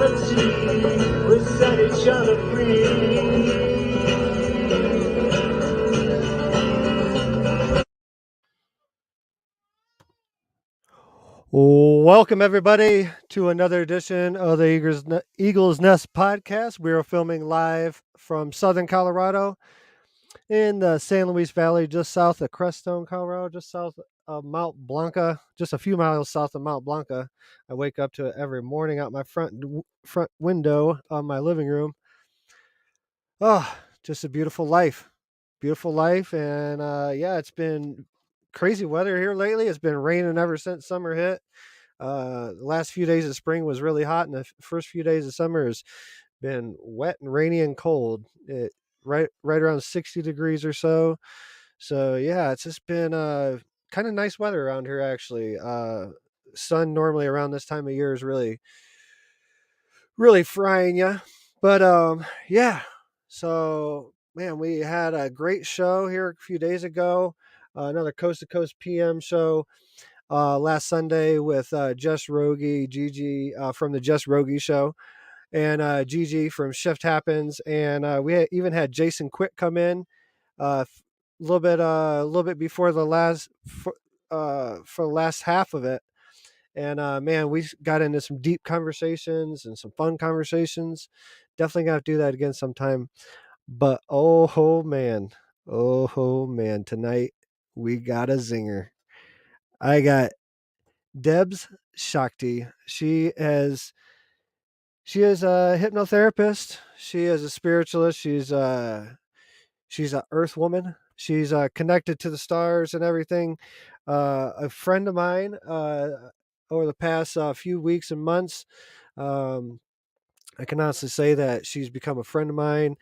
humanity, we set each other free. Welcome, everybody, to another edition of the Eagles Nest podcast. We are filming live from southern Colorado in the San Luis Valley, just south of Crestone, Colorado, just south of Mount Blanca, just a few miles south of Mount Blanca. I wake up to it every morning out my front window of my living room. Oh, just a beautiful life. Beautiful life. And yeah, it's been crazy weather here lately. It's been raining ever since summer hit. The last few days of spring was really hot, and the first few days of summer has been wet and rainy and cold. Right around 60 degrees or so. So yeah, it's just been kind of nice weather around here actually. Sun normally around this time of year is really frying you. But yeah. So man, we had a great show here a few days ago. Another Coast to Coast PM show last Sunday with Jess Rogie, Gigi from the Jess Rogie Show, and Gigi from Shift Happens, and we even had Jason Quick come in a little bit before the last for the last half of it, and man, we got into some deep conversations and some fun conversations. Definitely got to do that again sometime. But oh man, tonight we got a zinger. I got Debz Shakti. She is a hypnotherapist. She is a spiritualist. She's a earth woman. She's connected to the stars and everything. A friend of mine over the past few weeks and months. I can honestly say that she's become a friend of mine,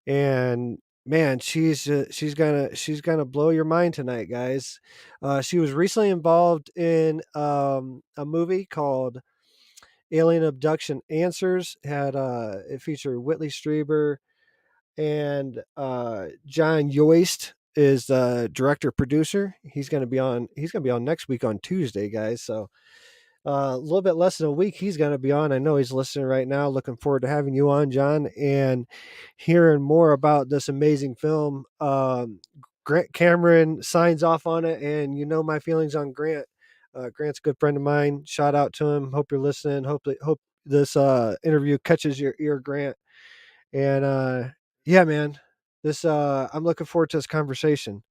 and man, she's gonna blow your mind tonight, guys. She was recently involved in a movie called Alien Abduction Answers. It featured Whitley Strieber and John Yost is the director producer. He's gonna be on. He's gonna be on next week on Tuesday, guys. So a little bit less than a week he's going to be on. I know he's listening right now. Looking forward to having you on, John, and hearing more about this amazing film. Grant Cameron signs off on it, and you know my feelings on Grant. Grant's a good friend of mine. Shout out to him. Hope you're listening. Hope this interview catches your ear, Grant. And yeah, man, this I'm looking forward to this conversation.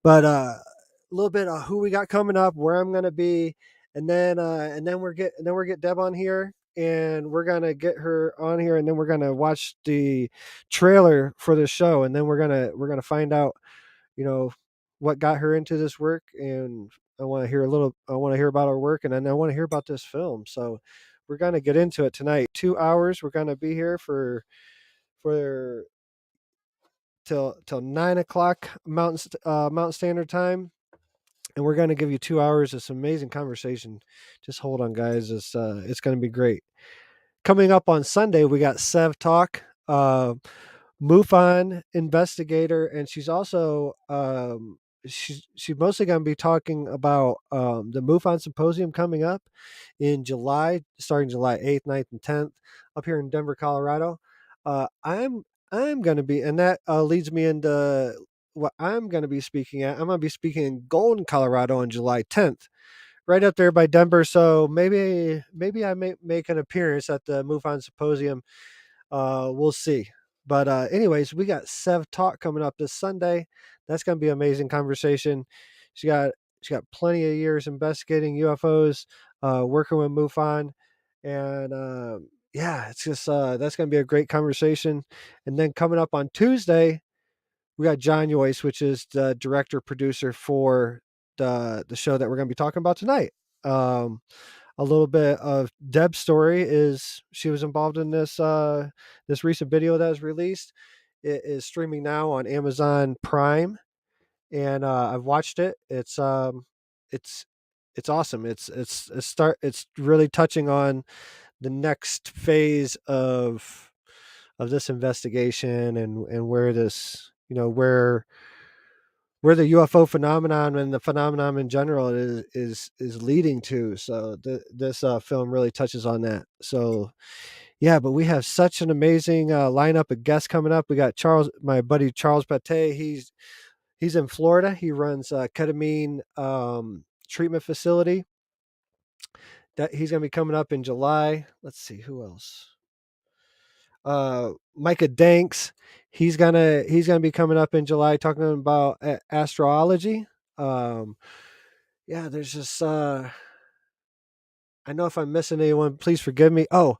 But a little bit of who we got coming up, where I'm going to be, and then we're get Deb on here, and we're gonna get her on here, and then we're gonna watch the trailer for the show, and then we're gonna find out, you know, what got her into this work, and I want to hear about her work, and then I want to hear about this film. So we're gonna get into it tonight. 2 hours. We're gonna be here for till 9 o'clock Mountain Standard Time. And we're going to give you 2 hours of some amazing conversation. Just hold on, guys. It's going to be great. Coming up on Sunday, we got Sev Talk, MUFON investigator, and she's also she's mostly going to be talking about the MUFON symposium coming up in July, starting July 8th, 9th, and 10th, up here in Denver, Colorado. I'm going to be, and that leads me into what I'm going to be speaking at. I'm going to be speaking in Golden, Colorado on July 10th, right up there by Denver. So maybe I may make an appearance at the MUFON Symposium. We'll see. But anyways, we got Sev Talk coming up this Sunday. That's going to be an amazing conversation. She got plenty of years investigating UFOs, working with MUFON, and yeah, it's just that's going to be a great conversation. And then coming up on Tuesday, we got John Yost, which is the director producer for the show that we're going to be talking about tonight. A little bit of Deb's story is she was involved in this this recent video that was released. It is streaming now on Amazon Prime, and I've watched it. It's awesome. It's really touching on the next phase of this investigation, and where this, where the UFO phenomenon and the phenomenon in general is leading to. So this film really touches on that. So yeah, but we have such an amazing lineup of guests coming up. We got Charles, my buddy Charles Pate. He's in Florida. He runs a ketamine treatment facility. That he's going to be coming up in July. Let's see who else. Micah Danks. He's gonna be coming up in July talking about astrology. Um, yeah, there's just I know if I'm missing anyone, please forgive me. Oh,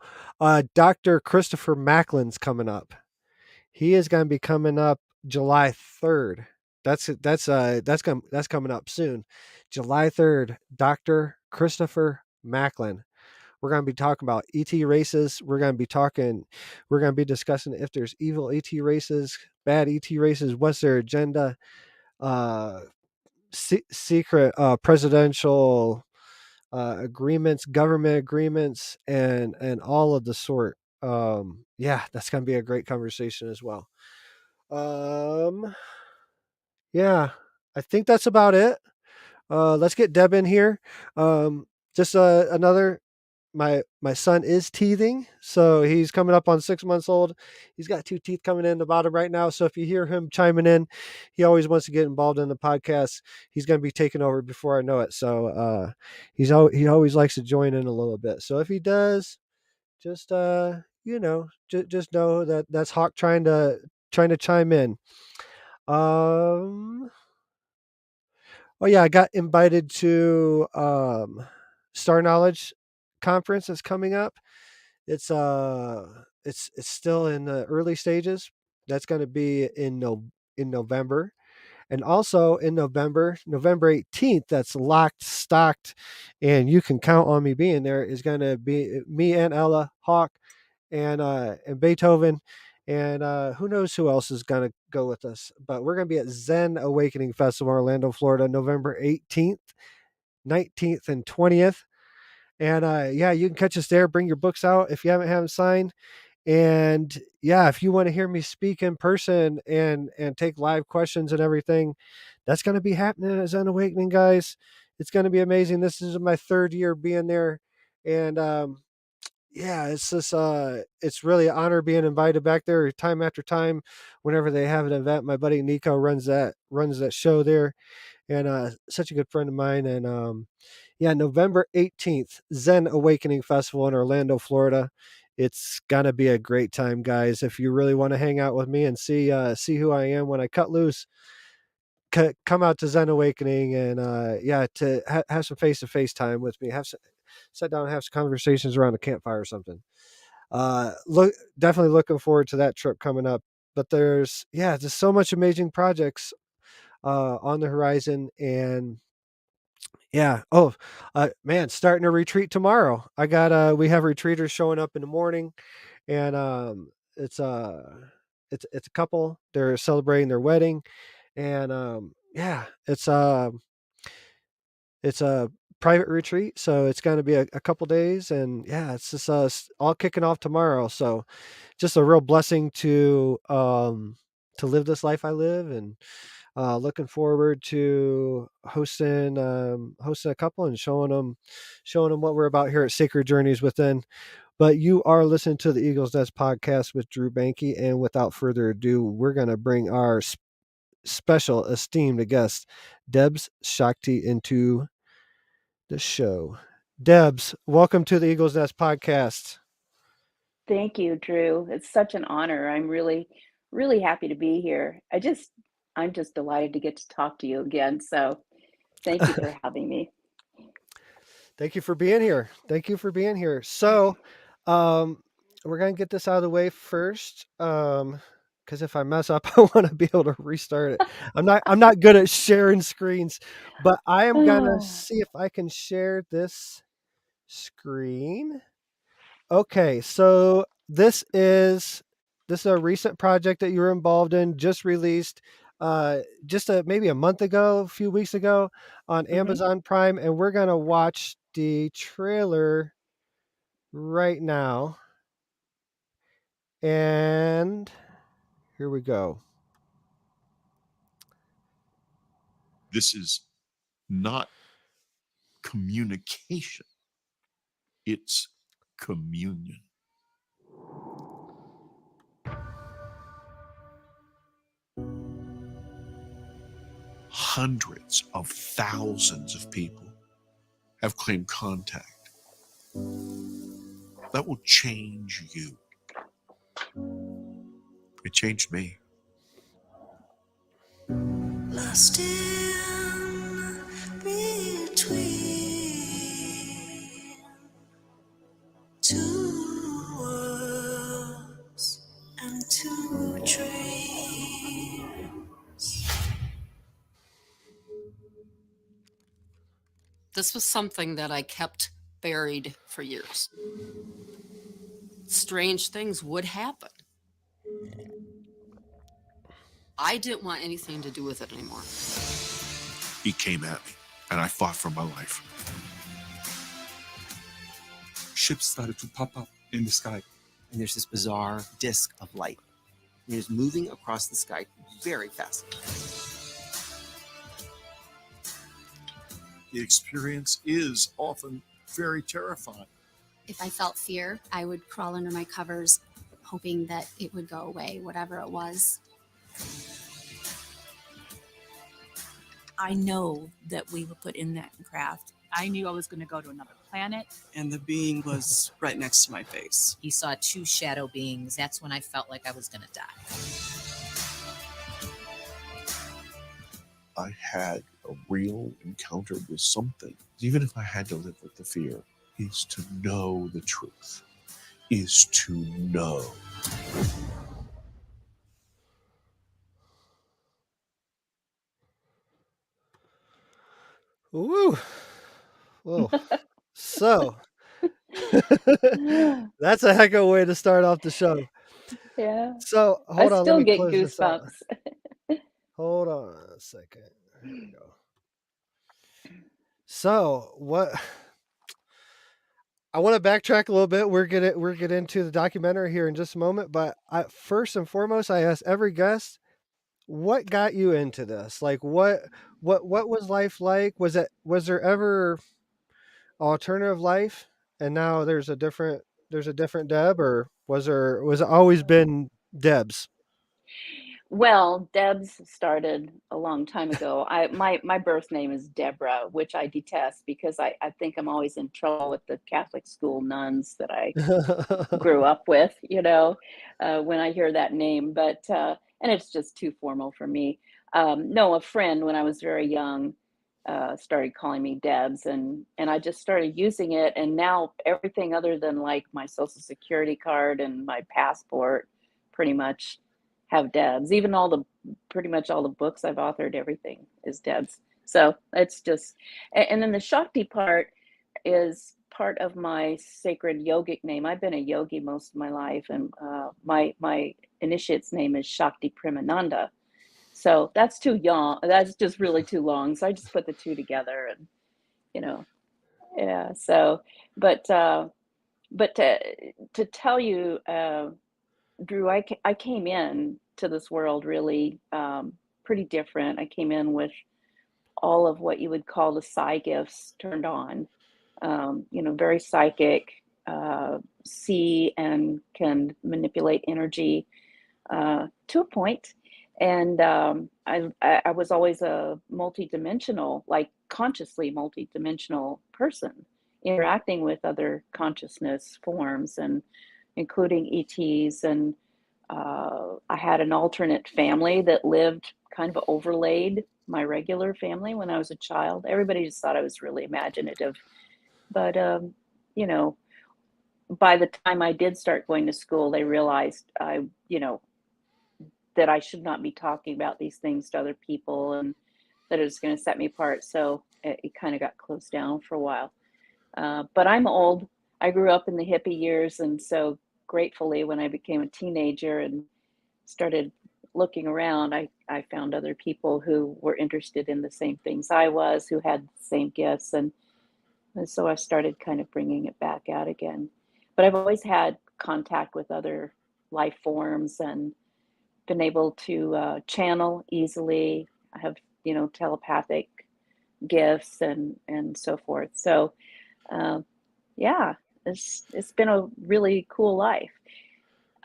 Dr. Christopher Macklin's coming up. He is going to be coming up July 3rd. That's coming up soon. July 3rd, Dr. Christopher Macklin. We're going to be talking about ET races. We're going to be discussing if there's evil ET races, bad ET races, what's their agenda, uh, secret presidential agreements, government agreements, and all of the sort. Yeah, that's going to be a great conversation as well. Um, yeah, I think that's about it. Let's get Deb in here. Just another. My son is teething, so he's coming up on 6 months old. He's got two teeth coming in the bottom right now. So if you hear him chiming in, he always wants to get involved in the podcast. He's going to be taking over before I know it. So he always likes to join in a little bit. So if he does, just just know that that's Hawk trying to chime in. Um, Oh yeah, I got invited to Star Knowledge conference that's coming up. It's still in the early stages. That's going to be in November. And also in November 18th, that's locked, stocked, and you can count on me being there, is going to be me and Ella Hawk and Beethoven, and who knows who else is going to go with us. But we're going to be at Zen Awakening Festival, Orlando, Florida, November 18th, 19th, and 20th. And yeah, you can catch us there. Bring your books out if you haven't signed. And yeah, if you want to hear me speak in person and take live questions and everything, that's going to be happening at Zen Awakening, guys. It's going to be amazing. This is my third year being there, and yeah, it's just it's really an honor being invited back there time after time whenever they have an event. My buddy Nico runs that show there, and such a good friend of mine. And yeah, November 18th, Zen Awakening Festival in Orlando, Florida. It's gonna be a great time, guys. If you really want to hang out with me and see who I am when I cut loose, come out to Zen Awakening, and yeah, to have some face to face time with me. Sit down and have some conversations around a campfire or something. Definitely looking forward to that trip coming up. But there's just so much amazing projects on the horizon, and yeah. Oh, man, starting a retreat tomorrow. We have retreaters showing up in the morning, and it's a couple. They're celebrating their wedding, and yeah, it's a private retreat, so it's going to be a couple days, and yeah, it's just all kicking off tomorrow. So just a real blessing to live this life I live, and looking forward to hosting a couple and showing them what we're about here at Sacred Journeys Within. But you are listening to the Eagles Nest podcast with Drew Banky, and without further ado, we're going to bring our special esteemed guest, Debz Shakti, into the show. Debz, welcome to the Eagles Nest podcast. Thank you, Drew. It's such an honor. I'm really, really happy to be here. I'm just delighted to get to talk to you again. So thank you for having me. Thank you for being here. Thank you for being here. So, um, we're gonna get this out of the way first, because if I mess up, I want to be able to restart it. I'm not good at sharing screens, but I am gonna see if I can share this screen. Okay, so this is a recent project that you were involved in, just released, maybe a month ago, a few weeks ago, on Hmm. Amazon Prime, and we're gonna watch the trailer right now. And here we go. This is not communication, it's communion. hundreds of thousands of people have claimed contact. That will change you. It changed me. Lost in between two worlds and two dreams. This was something that I kept buried for years. Strange things would happen. I didn't want anything to do with it anymore. He came at me, and I fought for my life. Ships started to pop up in the sky. And there's this bizarre disk of light. And it was moving across the sky very fast. The experience is often very terrifying. If I felt fear, I would crawl under my covers, hoping that it would go away, whatever it was. I know that we were put in that craft. I knew I was going to go to another planet. And the being was right next to my face. He saw two shadow beings. That's when I felt like I was going to die. I had a real encounter with something. Even if I had to live with the fear, is to know the truth, is to know. Woo. Whoa. So that's a heck of a way to start off the show. Yeah. So I hold on, still let me get close this out. goosebumps. Hold on a second. There we go. So what I want to backtrack a little bit. We're get into the documentary here in just a moment, but first and foremost, I ask every guest, what got you into this? Like what was life like? Was there ever alternative life and now there's a different Deb, or was it always been Debz? Well, Debz started a long time ago. My birth name is Deborah, which I detest because I think I'm always in trouble with the Catholic school nuns that I grew up with, when I hear that name. But and it's just too formal for me. No, a friend when I was very young started calling me Debz, and I just started using it. And now everything other than like my social security card and my passport, pretty much have Debz. Even pretty much all the books I've authored, everything is Debz. So it's just, and then the Shakti part is part of my sacred yogic name. I've been a yogi most of my life, and my initiate's name is Shakti Premananda. So that's too young. That's just really too long. So I just put the two together, and yeah. So, but to tell you, Drew, I came in to this world really pretty different. I came in with all of what you would call the psi gifts turned on. Very psychic, see and can manipulate energy to a point. And I was always a multidimensional, like consciously multidimensional person, interacting with other consciousness forms, and including ETs. And I had an alternate family that lived kind of overlaid my regular family when I was a child. Everybody just thought I was really imaginative. But, by the time I did start going to school, they realized that I should not be talking about these things to other people, and that it was going to set me apart. So it kind of got closed down for a while. But I'm old. I grew up in the hippie years, and so gratefully, when I became a teenager and started looking around, I found other people who were interested in the same things I was, who had the same gifts, and so I started kind of bringing it back out again. But I've always had contact with other life forms and been able to channel easily. I have, telepathic gifts and so forth. So, yeah, it's been a really cool life.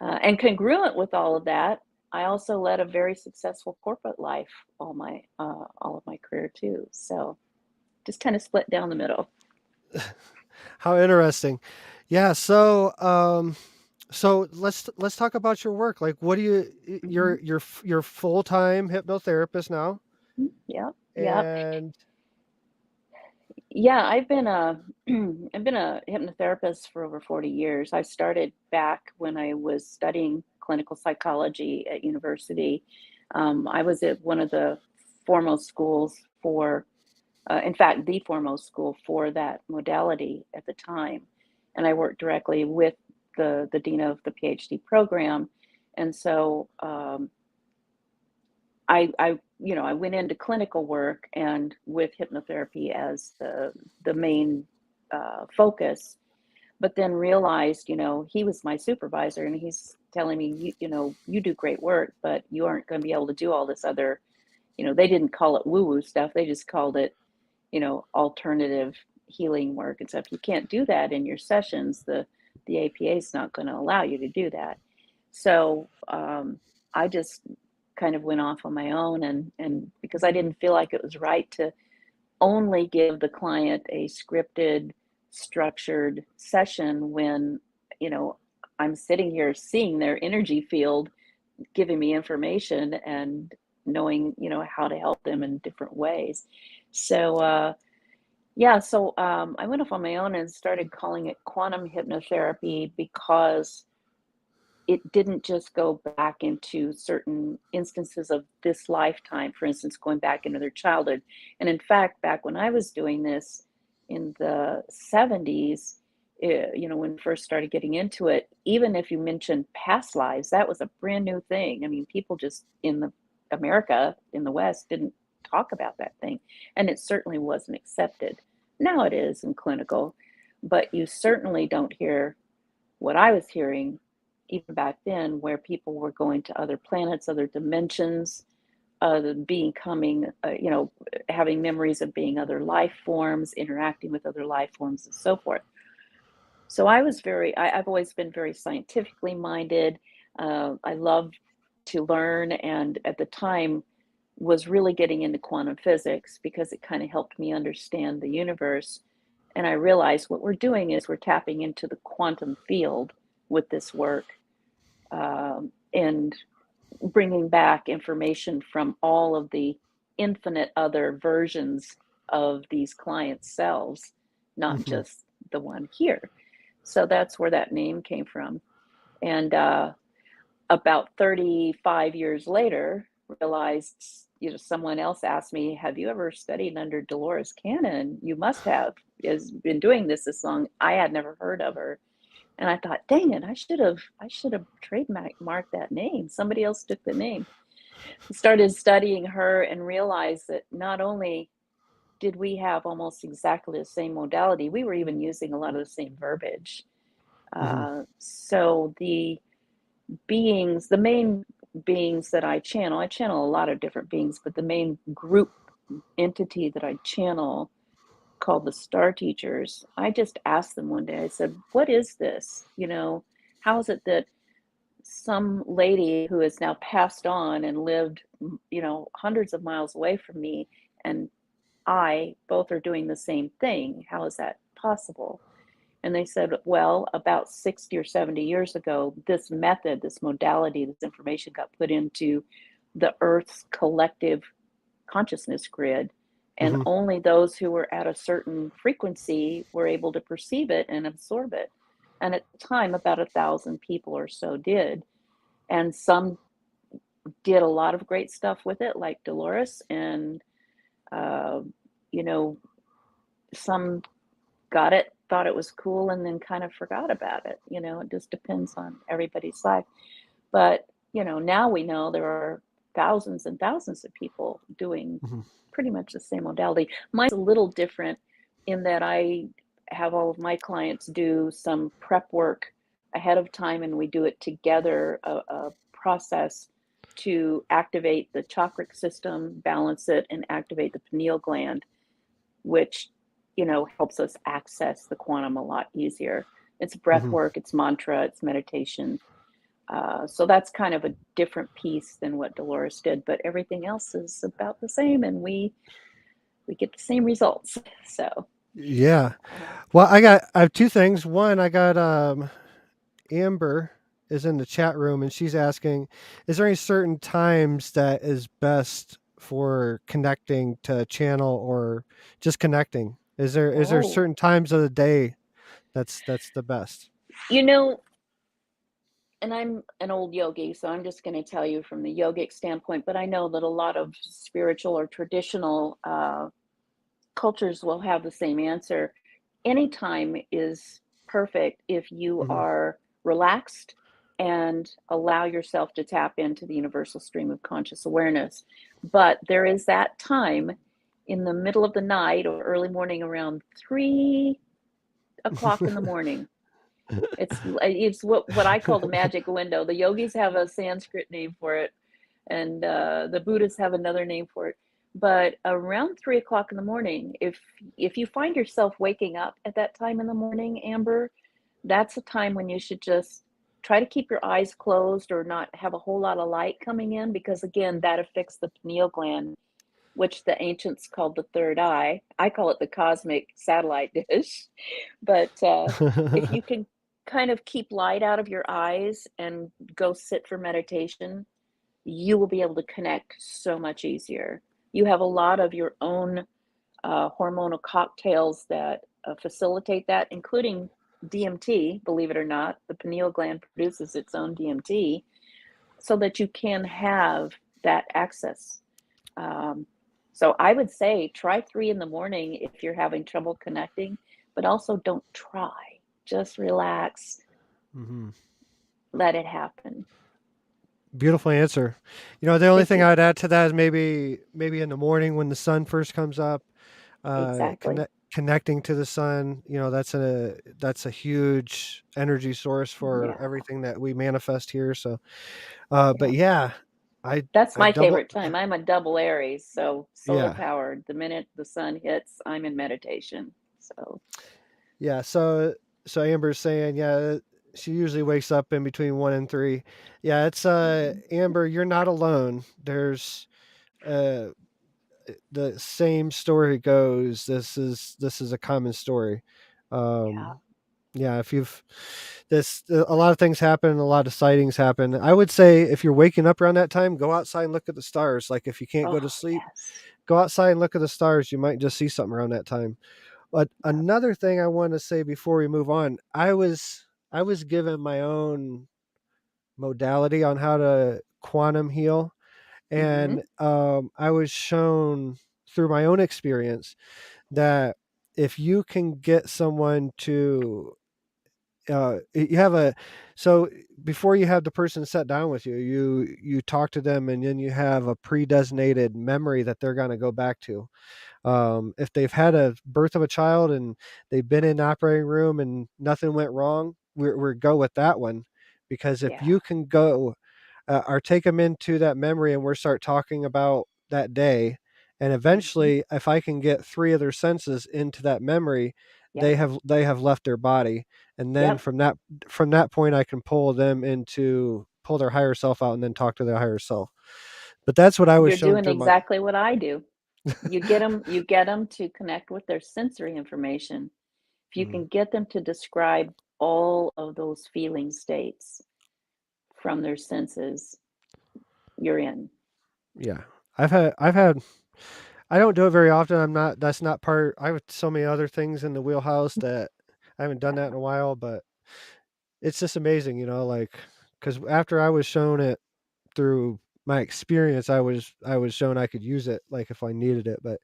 And congruent with all of that, I also led a very successful corporate life all of my career too. So just kind of split down the middle. How interesting. Yeah. So let's talk about your work. Like, what do you? You're full time hypnotherapist now, Yep. Yep. and Yeah, I've been a I've been a hypnotherapist for over 40 years. I started back when I was studying clinical psychology at university. I was at one of the foremost schools for, in fact, the foremost school for that modality at the time, and I worked directly with the dean of the PhD program, and so I went into clinical work and with hypnotherapy as the main focus, but then realized, he was my supervisor and he's telling me, you do great work, but you aren't going to be able to do all this other, they didn't call it woo-woo stuff. They just called it, alternative healing work and stuff. You can't do that in your sessions. The APA is not going to allow you to do that. So I just kind of went off on my own, and because I didn't feel like it was right to only give the client a scripted, structured session when, I'm sitting here seeing their energy field, giving me information and knowing, how to help them in different ways. So, I went off on my own and started calling it quantum hypnotherapy because it didn't just go back into certain instances of this lifetime, for instance, going back into their childhood. And in fact, back when I was doing this in the 70s, when we first started getting into it, even if you mentioned past lives, that was a brand new thing. I mean, people just in America, in the West, didn't talk about that thing. And it certainly wasn't accepted. Now it is in clinical, but you certainly don't hear what I was hearing even back then, where people were going to other planets, other dimensions, having memories of being other life forms, interacting with other life forms, and so forth. So I've always been very scientifically minded. I love to learn, and at the time was really getting into quantum physics because it kind of helped me understand the universe. And I realized what we're doing is we're tapping into the quantum field with this work, and bringing back information from all of the infinite other versions of these clients' selves, not just the one here. So that's where that name came from. And about 35 years later, realized, someone else asked me, have you ever studied under Dolores Cannon? You must have, has been doing this long. I had never heard of her. And I thought, dang it, I should have trademarked that name. Somebody else took the name. I started studying her and realized that not only did we have almost exactly the same modality, we were even using a lot of the same verbiage. So the main beings that I channel a lot of different beings, but the main group entity that I channel, called the Star Teachers, I just asked them one day, I said, what is this? How is it that some lady who has now passed on and lived, hundreds of miles away from me, and I both are doing the same thing? How is that possible? And they said, well, about 60 or 70 years ago, this method, this modality, this information got put into the Earth's collective consciousness grid. And only those who were at a certain frequency were able to perceive it and absorb it. And at the time, about 1,000 people or so did. And some did a lot of great stuff with it, like Dolores. And, some got it, thought it was cool, and then kind of forgot about it. It just depends on everybody's life. But, now we know there are thousands and thousands of people doing pretty much the same modality. Mine's a little different in that I have all of my clients do some prep work ahead of time, and we do it together, a process to activate the chakra system, balance it, and activate the pineal gland, which, helps us access the quantum a lot easier. It's breath work, it's mantra, it's meditation. So that's kind of a different piece than what Dolores did, but everything else is about the same, and we get the same results. So Yeah. uh, Well, I have two things. One, I got Amber is in the chat room and she's asking, is there any certain times that is best for connecting to a channel or just connecting? Is there oh, certain times of the day that's the best? you know, and I'm an old yogi, so I'm just going to tell you from the yogic standpoint, but I know that a lot of spiritual or traditional cultures will have the same answer. Anytime is perfect if you Hmm. are relaxed and allow yourself to tap into the universal stream of conscious awareness. But there is that time in the middle of the night or early morning around 3 o'clock in the morning. It's what I call the magic window. The yogis have a Sanskrit name for it, and the Buddhists have another name for it. But around 3 o'clock in the morning, if you find yourself waking up at that time in the morning, Amber, that's a time when you should just try to keep your eyes closed or not have a whole lot of light coming in, because again, that affects the pineal gland, which the ancients called the third eye. I call it the cosmic satellite dish. But if you can kind of keep light out of your eyes and go sit for meditation, you will be able to connect so much easier. You have a lot of your own hormonal cocktails that facilitate that, including DMT, believe it or not. The pineal gland produces its own DMT so that you can have that access. Um, so I would say try 3 in the morning if you're having trouble connecting, but also don't try. Just relax, Hmm. let it happen. Beautiful answer. The only Thank thing you. I'd add to that is maybe in the morning when the sun first comes up, Exactly. connecting to the sun. That's a huge energy source for Yeah. everything that we manifest here. So, but Yeah. yeah, I That's I my double favorite time. I'm a double Aries, so solar yeah. powered. The minute the sun hits, I'm in meditation. So, Yeah, so Amber's saying, yeah, she usually wakes up in between 1 and 3. Yeah, it's mhm. Amber, you're not alone. There's uh the same story goes. This is a common story. Yeah. Um yeah, if you've this a lot of things happen, a lot of sightings happen. I would say if you're waking up around that time, go outside and look at the stars. Like if you can't go Oh, to sleep, yes. go outside and look at the stars. You might just see something around that time. But Yeah. another thing I want to say before we move on, I was given my own modality on how to quantum heal, Hmm. and I was shown through my own experience that if you can get someone to you have a so before you have the person sit down with you, you talk to them, and then you have a predesignated memory that they're going to go back to. If they've had a birth of a child and they've been in the operating room and nothing went wrong, we're go with that one, because if Yeah. you can go or take them into that memory and we're start talking about that day, and Hmm. eventually if I can get 3 of their senses into that memory, they Yep. have left their body, and then Yep. from that point I can pull their higher self out and then talk to their higher self. But that's what I was You're shown doing through my exactly what I do. You get them to connect with their sensory information. If you Mhm. can get them to describe all of those feeling states from their senses, you're in. Yeah. I've had I don't do it very often. That's not part I have so many other things in the wheelhouse that I haven't done that in Yeah. a while, but it's just amazing, like cuz after I was shown it through my experience, I was shown I could use it like if I needed it. But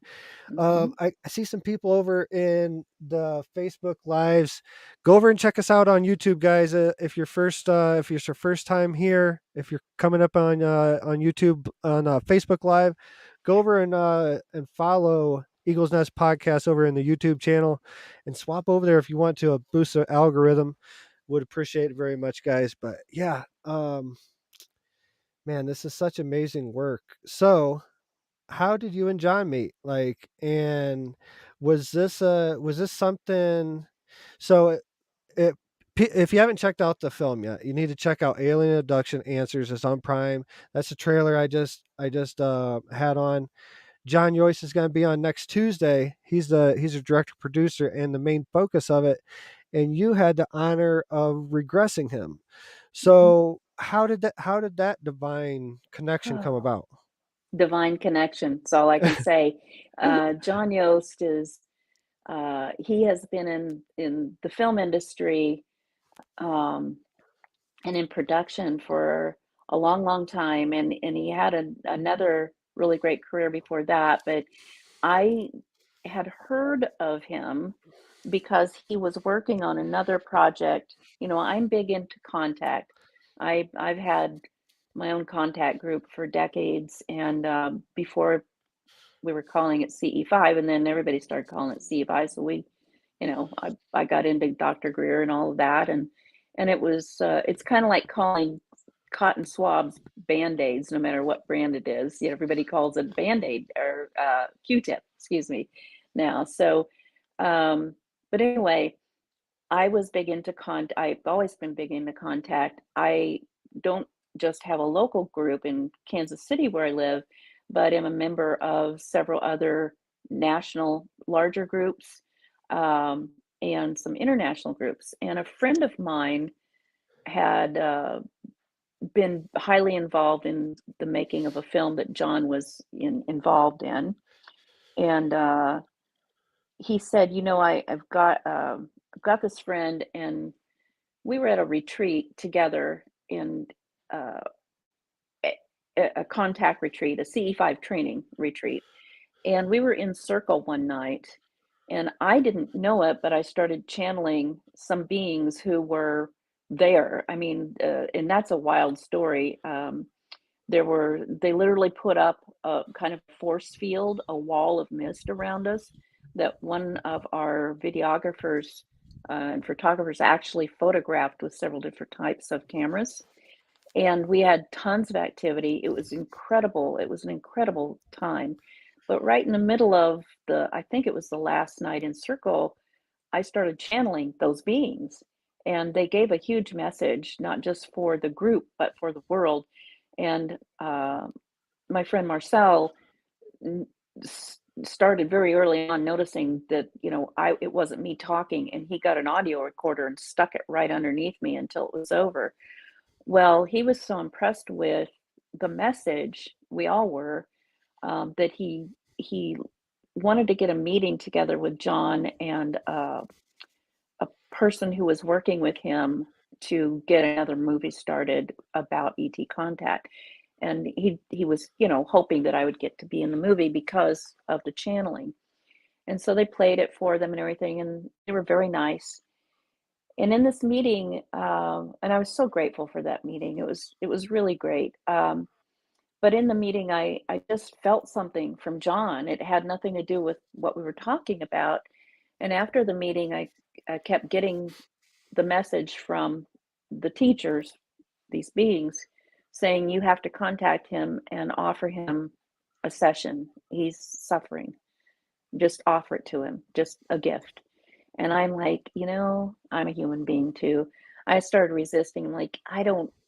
Hmm. I see some people over in the Facebook lives. Go over and check us out on YouTube, guys. If it's your first time here, if you're coming up on YouTube on Facebook Live, go over and follow Eagles Nest Podcast over in the YouTube channel, and swap over there if you want to boost the algorithm. Would appreciate it very much, guys. But yeah, man, this is such amazing work. So how did you and John meet? Like, and was this something? So it if you haven't checked out the film yet, you need to check out Alien Abduction Answers. It's on Prime. That's the trailer I just had on. John Yost is going to be on next Tuesday. He's a director producer and the main focus of it. And you had the honor of regressing him. So how did that divine connection come Oh, about? divine connection. That's all I can say. John Yost is, he has been in the film industry um, and in production for a long, long time. And he had another really great career before that. But I had heard of him because he was working on another project. You know, I'm big into contact. I've had my own contact group for decades, and before we were calling it CE5, and then everybody started calling it CE5. So I got into Dr. Greer and all of that, and it was it's kind of like calling cotton swabs Band-Aids, no matter what brand it is. Everybody calls it Band-Aid or Q-tip, excuse me, now. So, but anyway, I was big into I've always been big into contact. I don't just have a local group in Kansas City where I live, but am a member of several other national larger groups, and some international groups. And a friend of mine had been highly involved in the making of a film that John was involved in. And he said, I've got this friend, and we were at a retreat together in uh, a contact retreat, a CE5 training retreat. And we were in circle one night, and I didn't know it, but I started channeling some beings who were there. I mean, and that's a wild story. They literally put up a kind of force field, a wall of mist around us that one of our videographers and photographers actually photographed with several different types of cameras. And we had tons of activity. It was incredible. It was an incredible time. But right in the middle of I think it was the last night in Circle, I started channeling those beings. And they gave a huge message, not just for the group, but for the world. And my friend Marcel started very early on noticing that, it wasn't me talking, and he got an audio recorder and stuck it right underneath me until it was over. Well, he was so impressed with the message, we all were, that he wanted to get a meeting together with John and a person who was working with him to get another movie started about ET contact. And he was, hoping that I would get to be in the movie because of the channeling. And so they played it for them and everything, and they were very nice. And in this meeting, and I was so grateful for that meeting. It was really great. But in the meeting, I just felt something from John. It had nothing to do with what we were talking about. And after the meeting, I kept getting the message from the teachers, these beings, saying, you have to contact him and offer him a session. He's suffering. Just offer it to him, just a gift. And I'm like, I'm a human being too. I started resisting, like,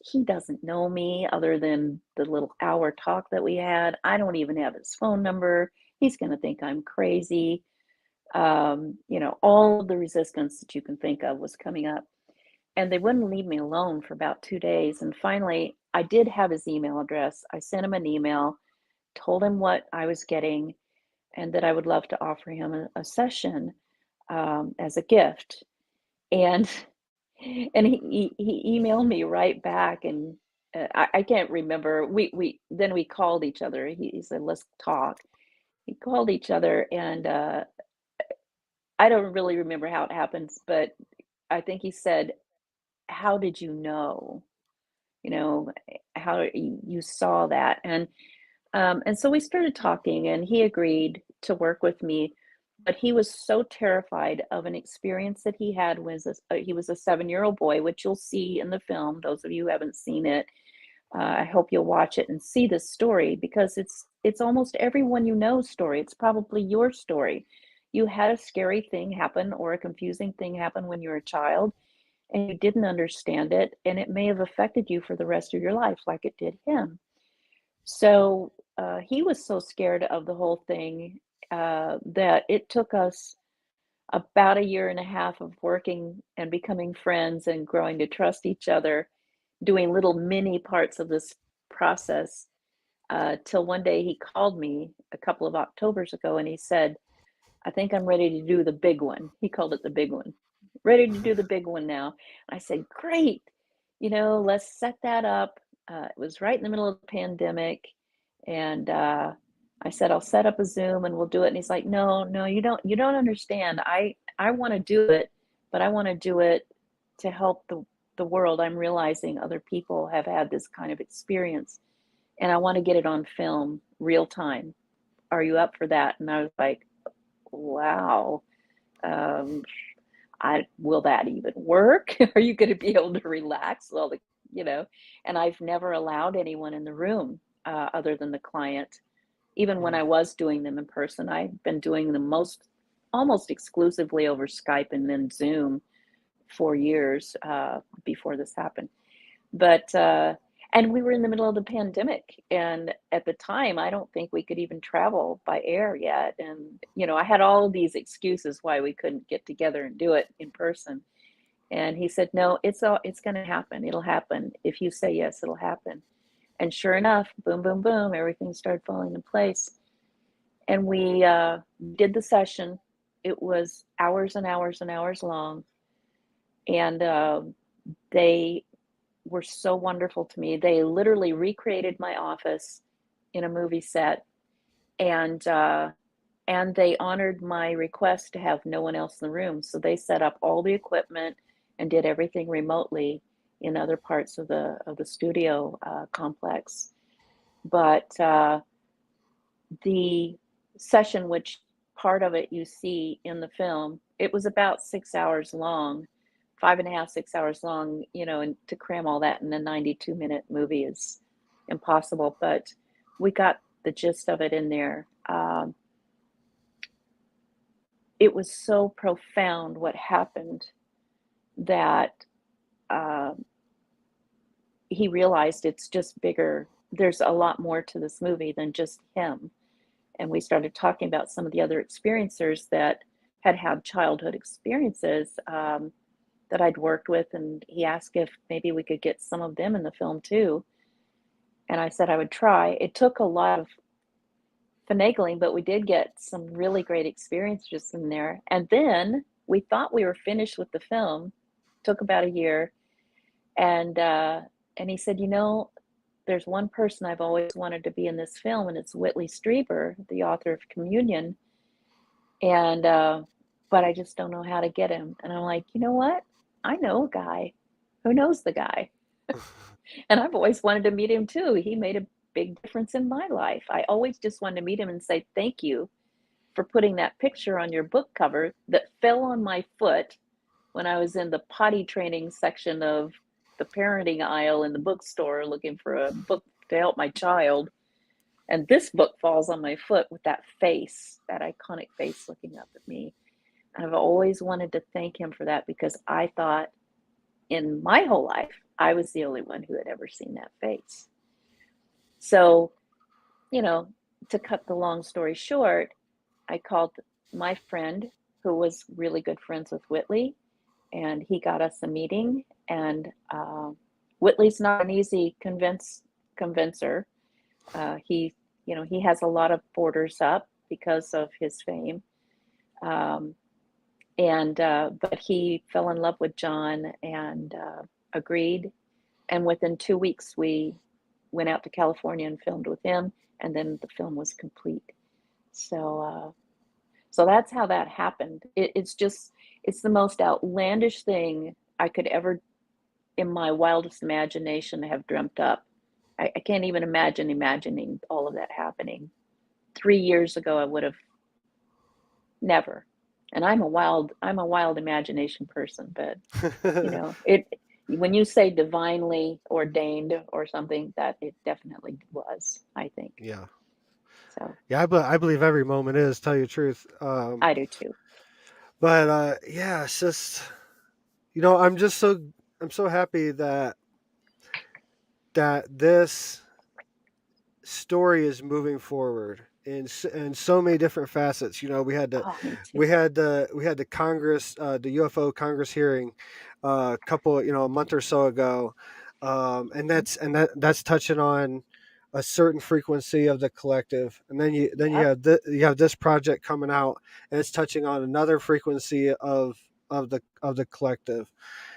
he doesn't know me other than the little hour talk that we had. I don't even have his phone number. He's going to think I'm crazy. All of the resistance that you can think of was coming up. And they wouldn't leave me alone for about 2 days. And finally, I did have his email address. I sent him an email, told him what I was getting, and that I would love to offer him a session as a gift. And he emailed me right back, and I can't remember. We then we called each other. He said, let's talk. He called each other, and I don't really remember how it happens, but I think he said, how did you know? How you saw that? And so we started talking, and he agreed to work with me. But he was so terrified of an experience that he had when he was a 7-year-old boy, which you'll see in the film. Those of you who haven't seen it, I hope you'll watch it and see this story, because it's almost everyone story. It's probably your story. You had a scary thing happen or a confusing thing happen when you were a child, and you didn't understand it, and it may have affected you for the rest of your life like it did him. So he was so scared of the whole thing that it took us about a year and a half of working and becoming friends and growing to trust each other, doing little mini parts of this process, till one day he called me a couple of Octobers ago and he said, I think I'm ready to do the big one. He called it the big one. Ready to do the big one now. I said, great. Let's set that up. It was right in the middle of the pandemic. And I said, I'll set up a Zoom and we'll do it. And he's like, no, you don't understand. I want to do it, but I want to do it to help the world. I'm realizing other people have had this kind of experience and I want to get it on film real time. Are you up for that? And I was like, wow. Will that even work? Are you going to be able to relax? Well, and I've never allowed anyone in the room other than the client. Even when I was doing them in person, I've been doing them almost exclusively over Skype and then Zoom for years before this happened. But and we were in the middle of the pandemic, and at the time, I don't think we could even travel by air yet. And I had all of these excuses why we couldn't get together and do it in person. And he said, "No, it's going to happen. It'll happen if you say yes. It'll happen." And sure enough, boom, boom, boom, everything started falling in place. And we did the session. It was hours and hours and hours long, and they were so wonderful to me. They literally recreated my office in a movie set, and they honored my request to have no one else in the room. So they set up all the equipment and did everything remotely in other parts of the studio complex. But the session, which part of it you see in the film, it was about 6 hours long. 5.5, 6 hours long, and to cram all that in a 92-minute movie is impossible, but we got the gist of it in there. It was so profound what happened that he realized it's just bigger. There's a lot more to this movie than just him. And we started talking about some of the other experiencers that had childhood experiences that I'd worked with, and he asked if maybe we could get some of them in the film too. And I said I would try. It took a lot of finagling, but we did get some really great experiences in there. And then we thought we were finished with the film. Took about a year, and he said, there's one person I've always wanted to be in this film, and it's Whitley Strieber, the author of Communion. And but I just don't know how to get him. And I'm like, you know what? I know a guy who knows the guy. And I've always wanted to meet him too. He made a big difference in my life. I always just wanted to meet him and say thank you for putting that picture on your book cover that fell on my foot when I was in the potty training section of the parenting aisle in the bookstore looking for a book to help my child. And this book falls on my foot with that face, that iconic face looking up at me. And I've always wanted to thank him for that, because I thought in my whole life, I was the only one who had ever seen that face. So, to cut the long story short, I called my friend who was really good friends with Whitley, and he got us a meeting. And Whitley's not an easy convincer. He has a lot of borders up because of his fame. But he fell in love with John and agreed. And within 2 weeks, we went out to California and filmed with him, and then the film was complete. So that's how that happened. It's the most outlandish thing I could ever, in my wildest imagination, have dreamt up. I can't even imagining all of that happening. 3 years ago, I would have never. And I'm a wild imagination person, but when you say divinely ordained or something, that it definitely was, I think. Yeah. So Yeah, I believe every moment is, tell you the truth. I do too. But it's just, I'm so happy that this story is moving forward in so many different facets. We had the Oh, me too. we had the Congress, the UFO Congress hearing, a couple, a month or so ago, and that's touching on a certain frequency of the collective, and then you Yep. have you have this project coming out, and it's touching on another frequency of the collective,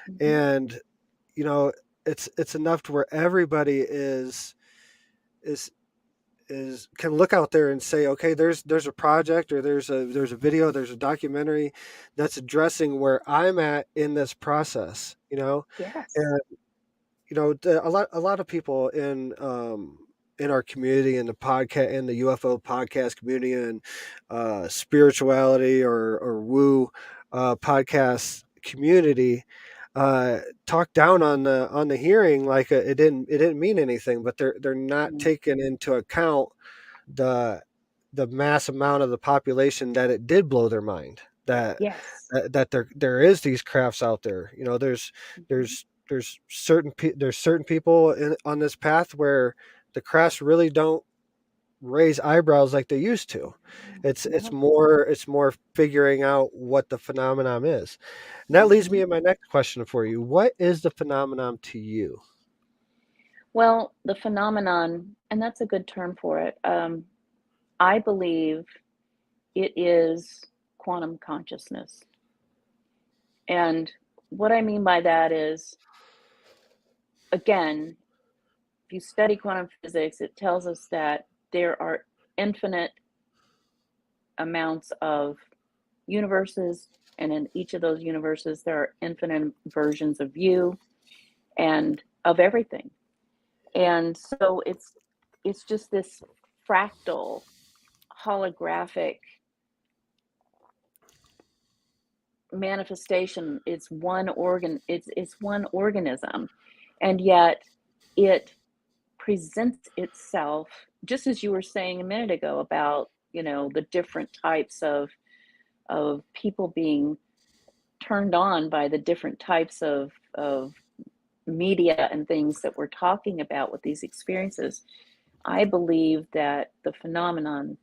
Hmm. and you know it's enough to where everybody is can look out there and say, okay, there's a project, or there's a video, there's a documentary that's addressing where I'm at in this process. Yes. And a lot of people in our community, in the podcast, in the UFO podcast community, and spirituality or woo podcast community, talk down on the hearing, like it didn't mean anything, but they're not Mm. taking into account the the mass amount of the population that it did blow their mind, that Yes. that there is these crafts out there. Mhm. There's certain people on this path where the crafts really don't raise eyebrows like they used to. It's No. more figuring out what the phenomenon is. And that leads me Mhm. to my next question for you. What is the phenomenon to you? Well, the phenomenon, and that's a good term for it. I believe it is quantum consciousness. And what I mean by that is, again, if you study quantum physics, it tells us that there are infinite amounts of universes, and in each of those universes, there are infinite versions of you and of everything. And so it's just this fractal, holographic manifestation. It's one organism, and yet it presents itself, just as you were saying a minute ago about, the different types of people being turned on by the different types of media and things that we're talking about with these experiences. I believe that the phenomenon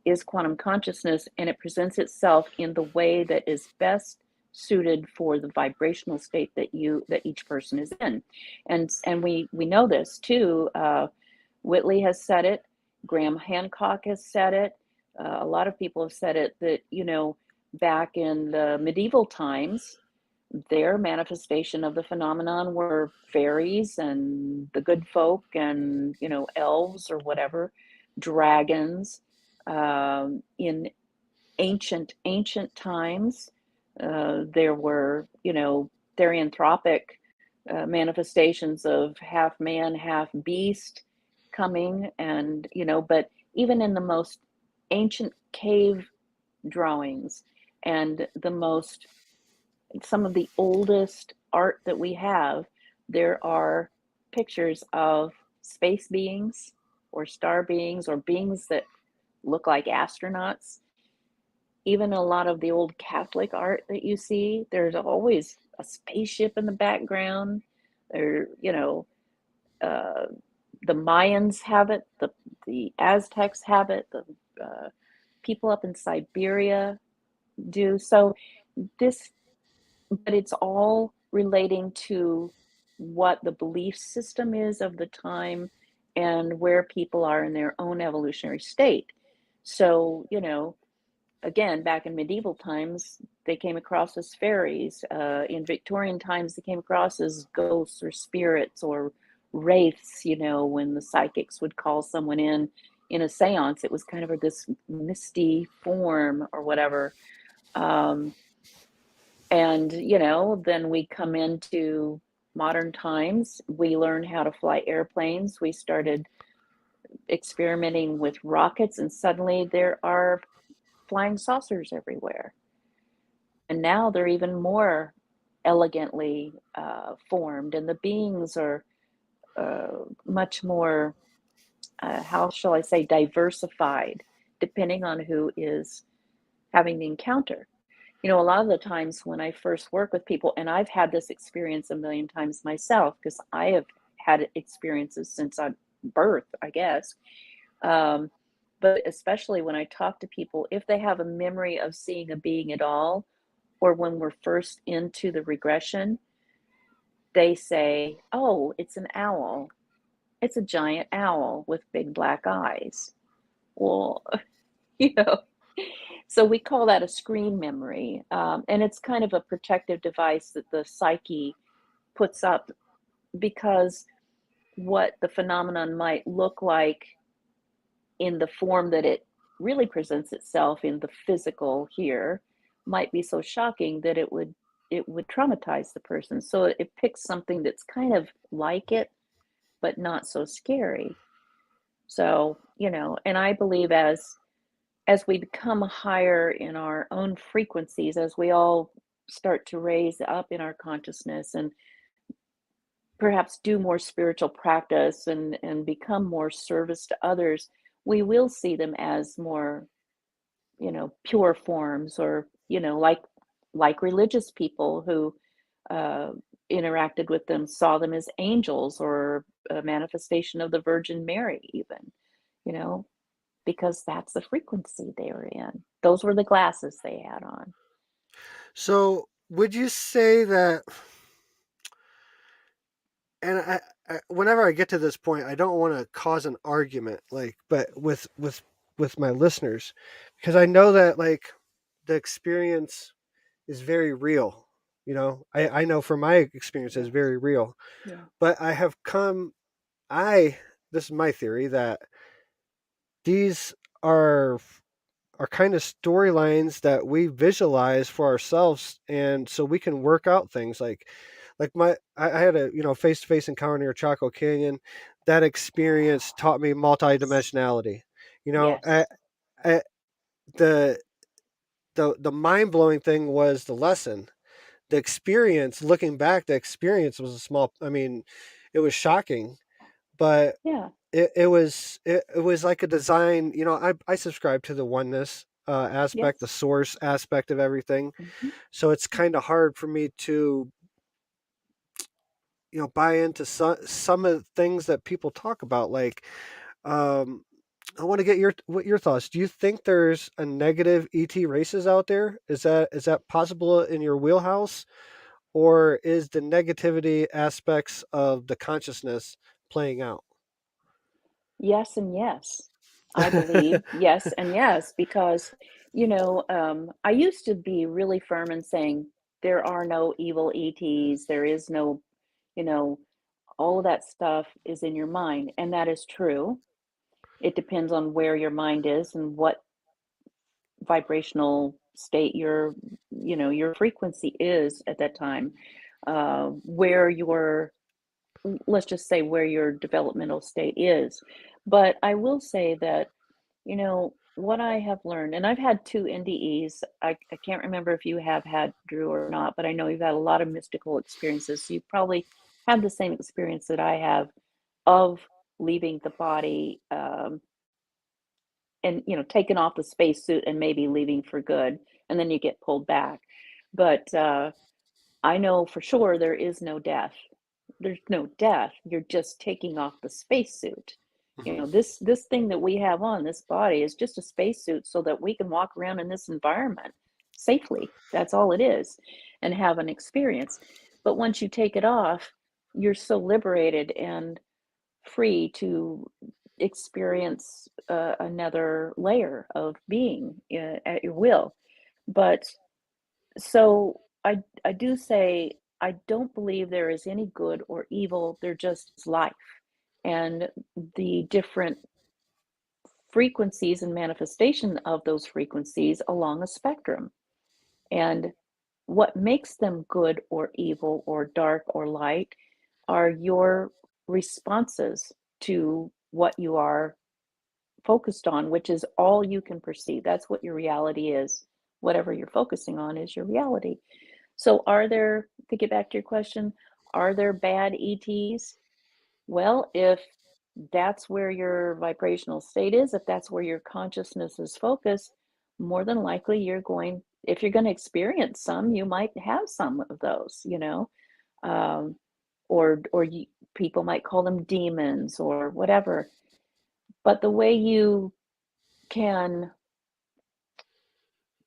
is quantum consciousness, and it presents itself in the way that is best suited for the vibrational state that each person is in. And we know this too. Whitley has said it. Graham Hancock has said it. A lot of people have said it, that back in the medieval times, their manifestation of the phenomenon were fairies and the good folk, and elves or whatever, dragons. In ancient times, there were therianthropic manifestations of half man, half beast coming, and but even in the most ancient cave drawings and some of the oldest art that we have, there are pictures of space beings or star beings or beings that look like astronauts. Even a lot of the old Catholic art that you see, there's always a spaceship in the background. There, uh, the Mayans have it, the Aztecs have it, the people up in Siberia do. So this, but it's all relating to what the belief system is of the time and where people are in their own evolutionary state. So, again, back in medieval times, they came across as fairies. In Victorian times, they came across as ghosts or spirits or wraiths. When the psychics would call someone in a seance, it was kind of this misty form or whatever. And, then we come into modern times. We learn how to fly airplanes. We started experimenting with rockets, and suddenly there are flying saucers everywhere. And now they're even more elegantly formed, and the beings are much more, how shall I say, diversified, depending on who is having the encounter. You know, a lot of the times when I first work with people, and I've had this experience a million times myself, because I have had experiences since birth, I guess. Um, but especially when I talk to people, if they have a memory of seeing a being at all, or when we're first into the regression, they say, "Oh, it's an owl. It's a giant owl with big black eyes." Well, you know, so we call that a screen memory. And it's kind of a protective device that the psyche puts up, because what the phenomenon might look like in the form that it really presents itself in the physical here might be so shocking that it would traumatize the person. So it picks something that's kind of like it, but not so scary. So, you know, and I believe as we become higher in our own frequencies, as we all start to raise up in our consciousness and perhaps do more spiritual practice and become more service to others, we will see them as more, you know, pure forms, or, you know, like religious people who uh, interacted with them saw them as angels, or a manifestation of the Virgin Mary, even, you know, because that's the frequency they were in. Those were the glasses they had on. So, would you say that? And whenever I get to this point, I don't want to cause an argument, like, but with my listeners, because I know that, like, the experience is very real. You know, I know from my experience it's Yes. very real. Yeah. But I have come, I this is my theory, that these are are kind of storylines that we visualize for ourselves, and so we can work out things like I had a, you know, face-to-face encounter near Chaco Canyon. That experience taught me multidimensionality. You know, Yes. I, the the mind-blowing thing was the lesson. The experience, looking back, the experience was a small, I mean, it was shocking, but Yeah. it was like a design. You know, I subscribe to the oneness aspect, the Yes. source aspect of everything. Hmm. So it's kind of hard for me to, you know, buy into some of the things that people talk about. Like, um, I want to get your thoughts. Do you think there's a negative ET races out there? Is that possible in your wheelhouse, or is the negativity aspects of the consciousness playing out? Yes and yes. I believe yes and yes, because, you know, I used to be really firm in saying there are no evil ETs, there is no, you know, all of that stuff is in your mind, and that is true. It depends on where your mind is and what vibrational state your, you know, your frequency is at that time, where your, let's just say where your developmental state is. But I will say that, you know, what I have learned, and I've had two NDEs. I can't remember if you have had, Drew, or not, but I know you've had a lot of mystical experiences. So you probably have the same experience that I have of leaving the body, and, you know, taking off the spacesuit and maybe leaving for good, and then you get pulled back. But I know for sure there is no death. There's no death. You're just taking off the spacesuit. You Mhm. know, this thing that we have on, this body, is just a spacesuit so that we can walk around in this environment safely. That's all it is, and have an experience. But once you take it off, you're so liberated and free to experience another layer of being at your will. But so I do say I don't believe there is any good or evil. There just is life, and the different frequencies and manifestation of those frequencies along a spectrum. And what makes them good or evil or dark or light are your responses to what you are focused on, which is all you can perceive. That's what your reality is. Whatever you're focusing on is your reality. So, are there, to get back to your question, are there bad ETs? Well, if that's where your vibrational state is, if that's where your consciousness is focused, more than likely you're going, if you're going to experience some, you might have some of those, um, or people might call them demons or whatever. But the way you can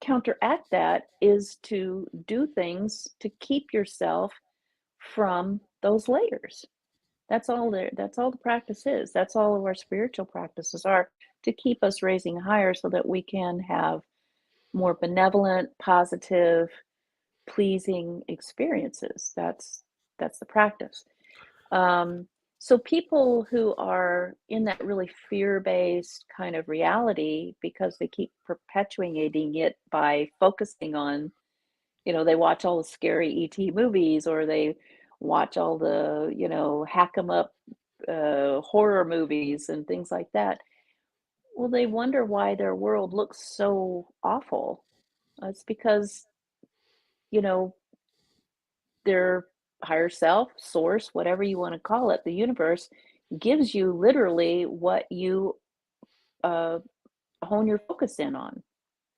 counteract that is to do things to keep yourself from those layers. That's all the practice is. That's all of our spiritual practices are, to keep us raising higher so that we can have more benevolent, positive, pleasing experiences. That's the practice. So people who are in that really fear-based kind of reality, because they keep perpetuating it by focusing on, they watch all the scary ET movies, or they watch all the, hack 'em up horror movies and things like that. Well, they wonder why their world looks so awful. It's because, you know, their higher self, source, whatever you want to call it, the universe gives you literally what you uh, hone your focus in on.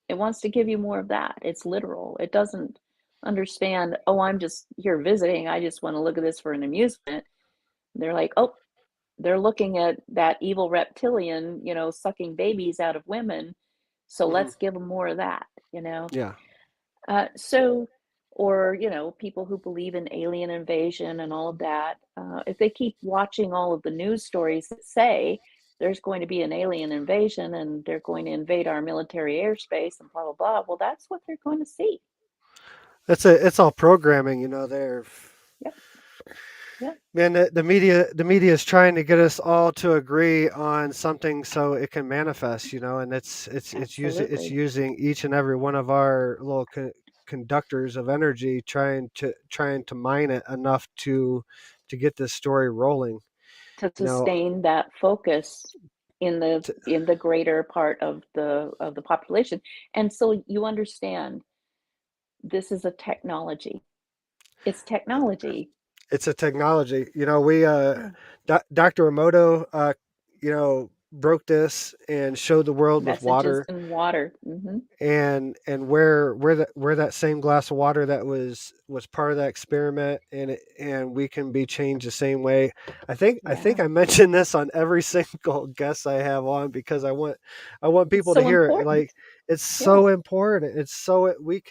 It wants to give you more of that. It's literal. It doesn't understand, oh, I'm just here visiting. I just want to look at this for an amusement. They're like, oh, they're looking at that evil reptilian, sucking babies out of women. So Mhm. let's give them more of that, Yeah. So, or, people who believe in alien invasion and all of that, if they keep watching all of the news stories that say there's going to be an alien invasion and they're going to invade our military airspace and blah, blah, blah, well, that's what they're going to see. It's all programming, they're Yep. Yep. man, the media is trying to get us all to agree on something so it can manifest, and it's using each and every one of our little conductors of energy, trying to mine it enough to get this story rolling. To You know, sustain that focus in the greater part of the population. And so you understand, this is a technology. It's technology. it's a technology. We Yeah. Dr. Emoto, broke this and showed the world with Messages water, in water. Hmm. and where that same glass of water that was part of that experiment, and we can be changed the same way. I think Yeah. I mentioned this on every single guest I have on, because I want It's people to so hear it. important. Like, it's Yeah. so important. It's so we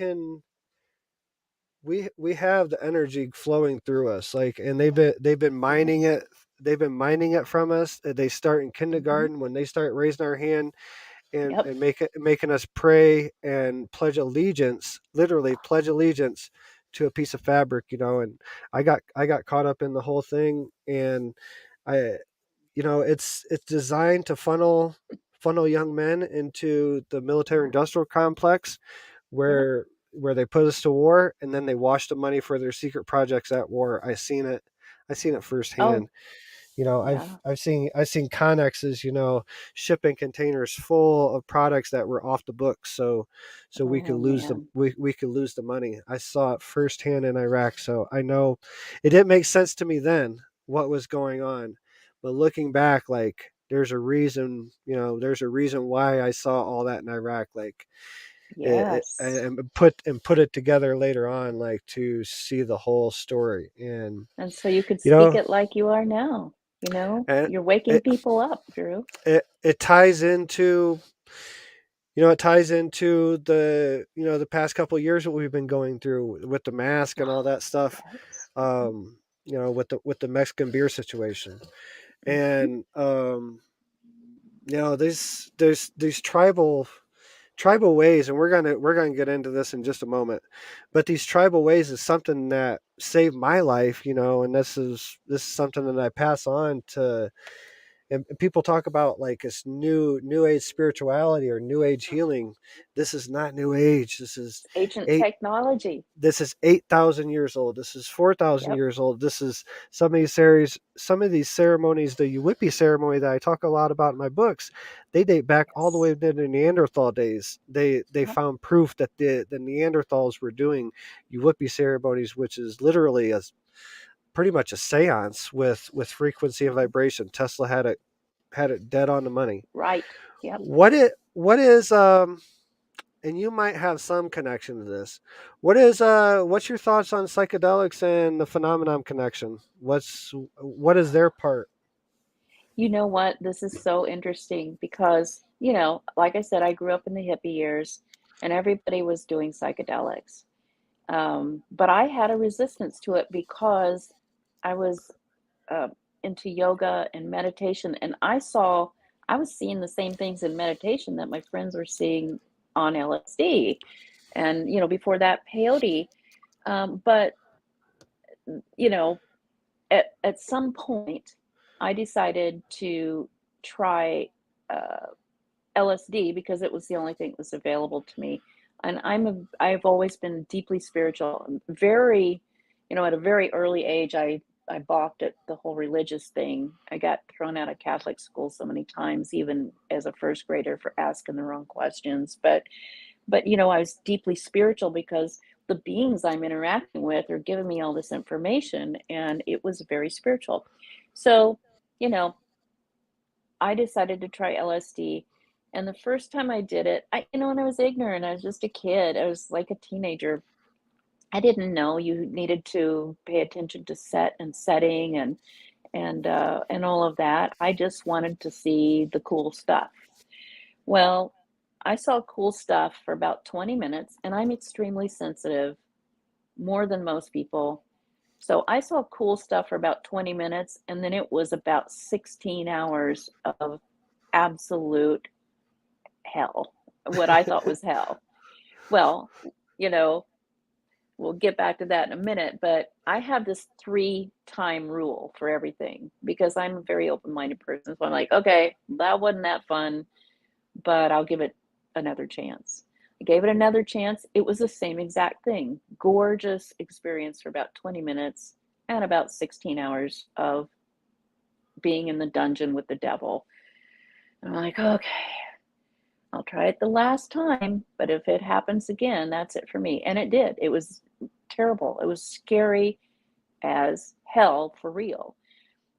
have the energy flowing through us, like, and they've been mining Yes. it. They've been mining it from us. They start in Hmm. kindergarten, when they start raising our hand and Yep. making us pray and pledge allegiance, literally pledge allegiance to a piece of fabric, and I got caught up in the whole thing. And I it's designed to funnel young men into the military Yeah. industrial complex, Yep. where they put us to war, and then they wash the money for their secret projects at war. I seen it firsthand. Oh, I've yeah. I've seen Connexes, shipping containers full of products that were off the books, so we could Oh, lose man. we could lose the money. I saw it firsthand in Iraq, so I know it didn't make sense to me then what was going on, but looking back, like, there's a reason why I saw all that in Iraq, like, Yes. and put it together later on, like, to see the whole story. And And so you could you speak know it like you are now. and You're waking it, people up, Drew. it ties into the past couple of years, what we've been going through with the mask and all that stuff, Yes. with the Mexican beer situation. Hmm. And these tribal ways, and we're gonna get into this in just a moment, but these tribal ways is something that saved my life, and this is something that I pass on to. And people talk about, like, it's new age spirituality or new age healing. This is not new age. This is It's ancient eight technology. this is 8,000 years old. This is 4,000 Yep. years old. This is some of these ceremonies. The Whippy ceremony that I talk a lot about in my books, they date back all the Yes. way to the Neanderthal days. They Yep. found proof that the Neanderthals were doing Whippy ceremonies, which is literally pretty much a seance with frequency and vibration. Tesla had it dead on the money. Right. Yep. What is and you might have some connection to this. What's your thoughts on psychedelics and the phenomenon connection? What is their part? You know what? This is so interesting because, like I said, I grew up in the hippie years and everybody was doing psychedelics. But I had a resistance to it because I was uh, into yoga and meditation, and I was seeing the same things in meditation that my friends were seeing on LSD, and before that peyote. But you know, at some point, I decided to try uh, LSD because it was the only thing that was available to me. And I've always been deeply spiritual, very, at a very early age, I balked at the whole religious thing. I got thrown out of Catholic school so many times, even as a first grader, for asking the wrong questions. But I was deeply spiritual because the beings I'm interacting with are giving me all this information, and it was very spiritual. So, you know, I decided to try LSD. And the first time I did it, when I was ignorant, I was just a kid. I was like a teenager. I didn't know you needed to pay attention to set and setting and all of that. I just wanted to see the cool stuff. Well, I saw cool stuff for about 20 minutes, and I'm extremely sensitive, more than most people. So I saw cool stuff for about 20 minutes, and then it was about 16 hours of absolute hell, what I thought was hell. Well, you know, we'll get back to that in a minute, but I have this 3-time rule for everything because I'm a very open-minded person. So I'm like, okay, that wasn't that fun, but I'll give it another chance. I gave it another chance. It was the same exact thing. Gorgeous experience for about 20 minutes and about 16 hours of being in the dungeon with the devil. And I'm like, okay, I'll try it the last time, but if it happens again, that's it for me. And it did. It was terrible. It was scary as hell for real.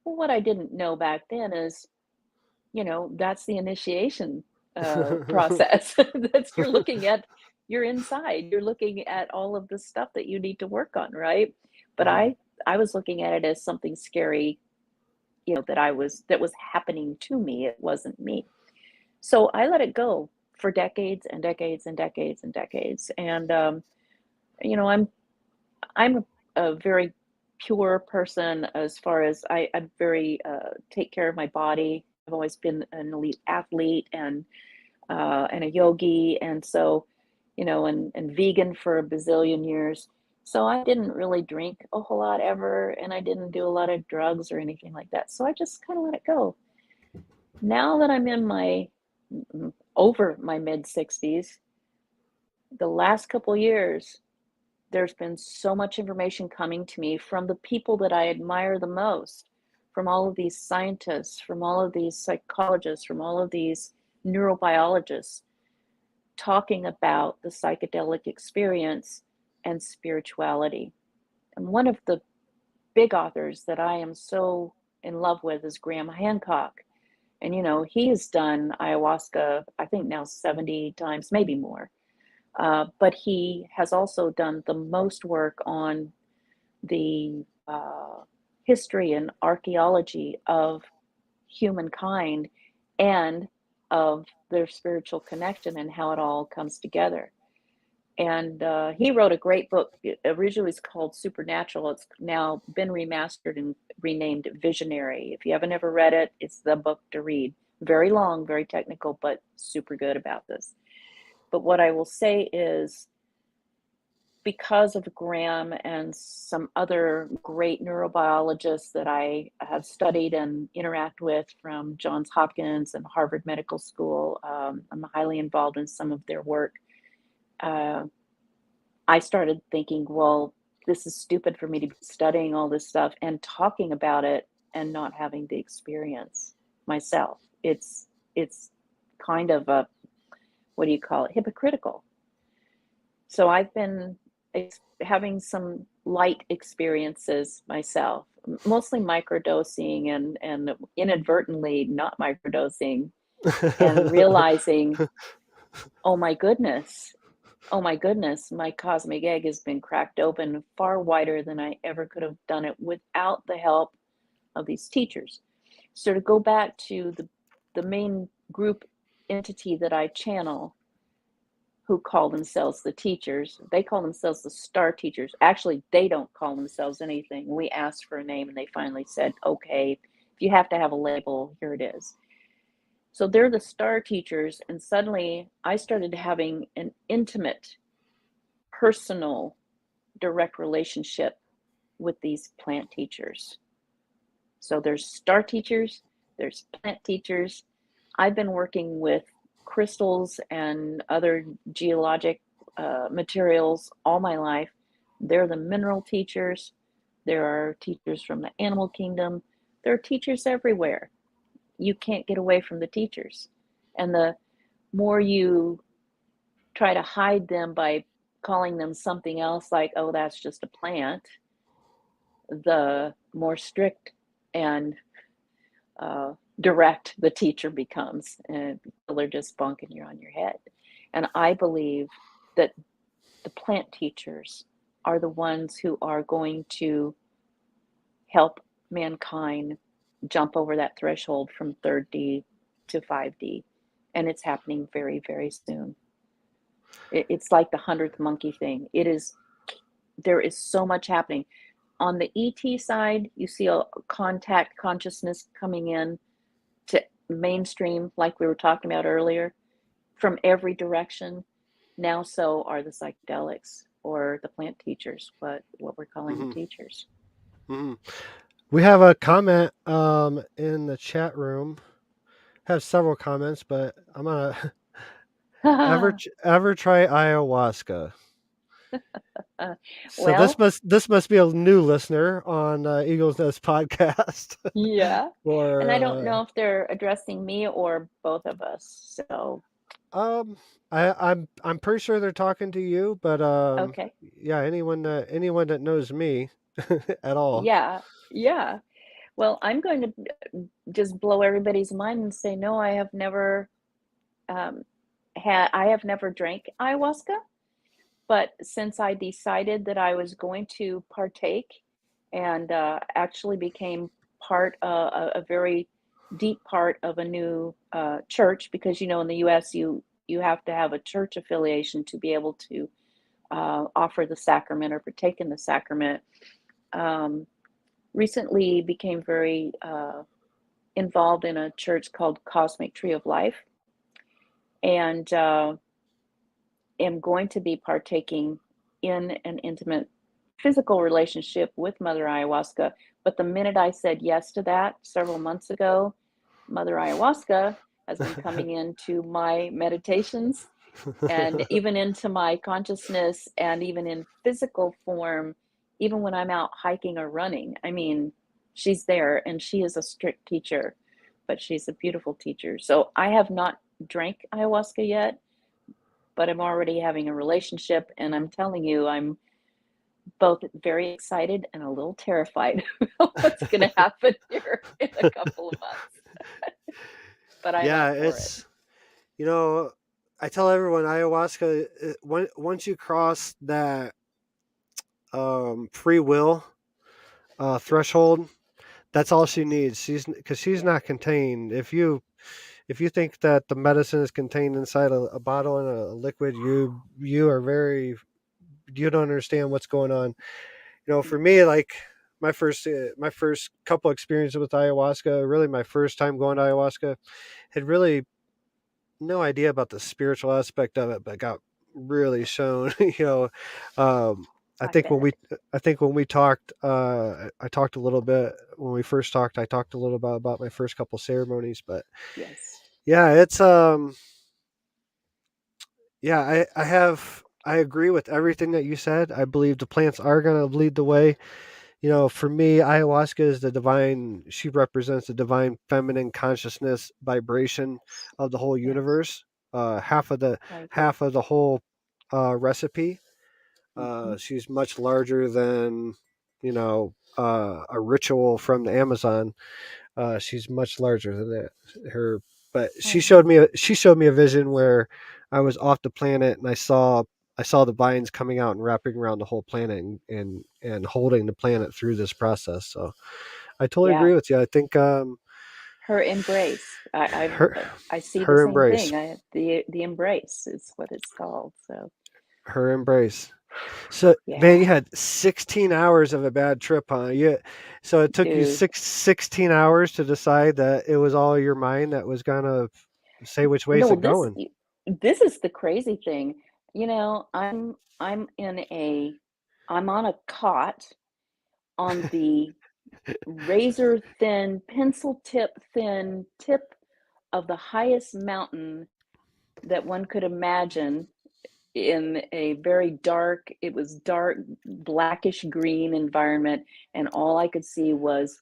Well, what I didn't know back then is, that's the initiation process. That's you're looking at you're inside. You're looking at all of the stuff that you need to work on, right? But I was looking at it as something scary, that was happening to me. It wasn't me. So I let it go for decades and decades and decades and decades. And I'm a very pure person as far as I'm very take care of my body. I've always been an elite athlete and a yogi, and so and vegan for a bazillion years. So I didn't really drink a whole lot ever, and I didn't do a lot of drugs or anything like that. So I just kind of let it go. Now that I'm in my over my mid 60s, the last couple years, there's been so much information coming to me from the people that I admire the most, from all of these scientists, from all of these psychologists, from all of these neurobiologists, talking about the psychedelic experience and spirituality. And one of the big authors that I am so in love with is Graham Hancock. And, he has done ayahuasca, I think now 70 times, maybe more. But he has also done the most work on the history and archaeology of humankind and of their spiritual connection and how it all comes together. And he wrote a great book. It originally was called Supernatural. It's now been remastered and renamed Visionary. If you haven't ever read it, it's the book to read. Very long, very technical, but super good about this. But what I will say is, because of Graham and some other great neurobiologists that I have studied and interact with from Johns Hopkins and Harvard Medical School, I'm highly involved in some of their work. I started thinking, well, this is stupid for me to be studying all this stuff and talking about it and not having the experience myself. It's kind of a, what do you call it, hypocritical. So I've been having some light experiences myself, mostly microdosing and inadvertently not microdosing, and realizing Oh my goodness. Oh my goodness. My cosmic egg has been cracked open far wider than I ever could have done it without the help of these teachers. So to go back to the main group entity that I channel, who call themselves the teachers, they call themselves the star teachers. Actually, they don't call themselves anything. We asked for a name and they finally said, okay, if you have to have a label, here it is. So they're the star teachers, and suddenly I started having an intimate, personal, direct relationship with these plant teachers. So there's star teachers, there's plant teachers. I've been working with crystals and other geologic materials all my life. They're the mineral teachers. There are teachers from the animal kingdom. There are teachers everywhere. You can't get away from the teachers. And the more you try to hide them by calling them something else, like, oh, that's just a plant, the more strict and direct the teacher becomes, and people are just bonking you on your head. And I believe that the plant teachers are the ones who are going to help mankind jump over that threshold from 3D to 5D. And it's happening very, very soon. It's like the 100th monkey thing. There is so much happening. On the ET side, you see a contact consciousness coming in to mainstream, like we were talking about earlier, from every direction. Now, so are the psychedelics or the plant teachers, what we're calling the teachers. We have a comment in the chat room. Have several comments, but I'm gonna ever try ayahuasca. So Well, this must be a new listener on Eagles Nest podcast. yeah. Or And I don't know if they're addressing me or both of us. So I'm pretty sure they're talking to you, but okay. yeah, anyone that knows me at all. Yeah. Yeah. Well, I'm going to just blow everybody's mind and say, no, I have never I have never drank ayahuasca, but since I decided that I was going to partake and actually became part, a very deep part of a new church, because in the U.S. you have to have a church affiliation to be able to offer the sacrament or partake in the sacrament. Recently became very involved in a church called Cosmic Tree of Life, and am going to be partaking in an intimate physical relationship with Mother Ayahuasca. But the minute I said yes to that several months ago, Mother Ayahuasca has been coming into my meditations and even into my consciousness, and even in physical form, even when I'm out hiking or running. I mean, she's there, and she is a strict teacher, but she's a beautiful teacher. So I have not drank ayahuasca yet, but I'm already having a relationship, and I'm telling you, I'm both very excited and a little terrified about what's going to happen here in a couple of months. But I'm up for it. I tell everyone ayahuasca, once you cross that free will threshold, that's all she needs. She's not contained. If you think that the medicine is contained inside a bottle and a liquid, you don't understand what's going on. For me, like my first couple experiences with ayahuasca, really my first time going to ayahuasca, had really no idea about the spiritual aspect of it, but got really shown. I think when we talked, I talked a little bit when we first talked. I talked a little bit about my first couple ceremonies, but yes, yeah, it's yeah, I agree with everything that you said. I believe the plants are going to lead the way. For me, ayahuasca is the divine. She represents the divine feminine consciousness vibration of the whole universe. Half of the whole recipe. She's much larger than a ritual from the Amazon. She's much larger than that. But she showed me a vision where I was off the planet and I saw the vines coming out and wrapping around the whole planet and holding the planet through this process. So I totally Yeah. agree with you. I think Her embrace. her I see the her same embrace, thing. The embrace is what it's called. So her embrace. So man, yeah, you had 16 hours of a bad trip, huh? So it took you dude. 16 hours to decide that it was all your mind that was gonna say which way is No, it going. this is the crazy thing. I'm I'm on a cot on the razor thin, pencil tip thin tip of the highest mountain that one could imagine in a very dark, it was dark, blackish green environment, and all I could see was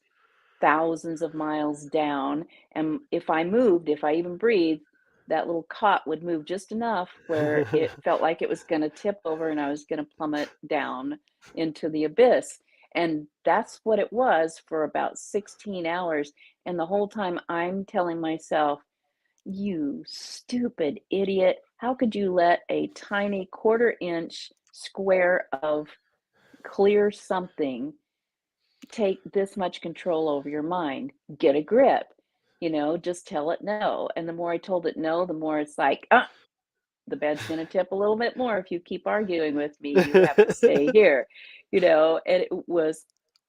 thousands of miles down. And if I moved, if I even breathed, that little cot would move just enough where it felt like it was going to tip over and I was going to plummet down into the abyss. And that's what it was for about 16 hours. And the whole time I'm telling myself, you stupid idiot. How could you let a tiny quarter-inch square of clear something take this much control over your mind? Get a grip. Just tell it no. And the more I told it no, the more it's like, the bed's going to tip a little bit more if you keep arguing with me. You have to stay here, and it was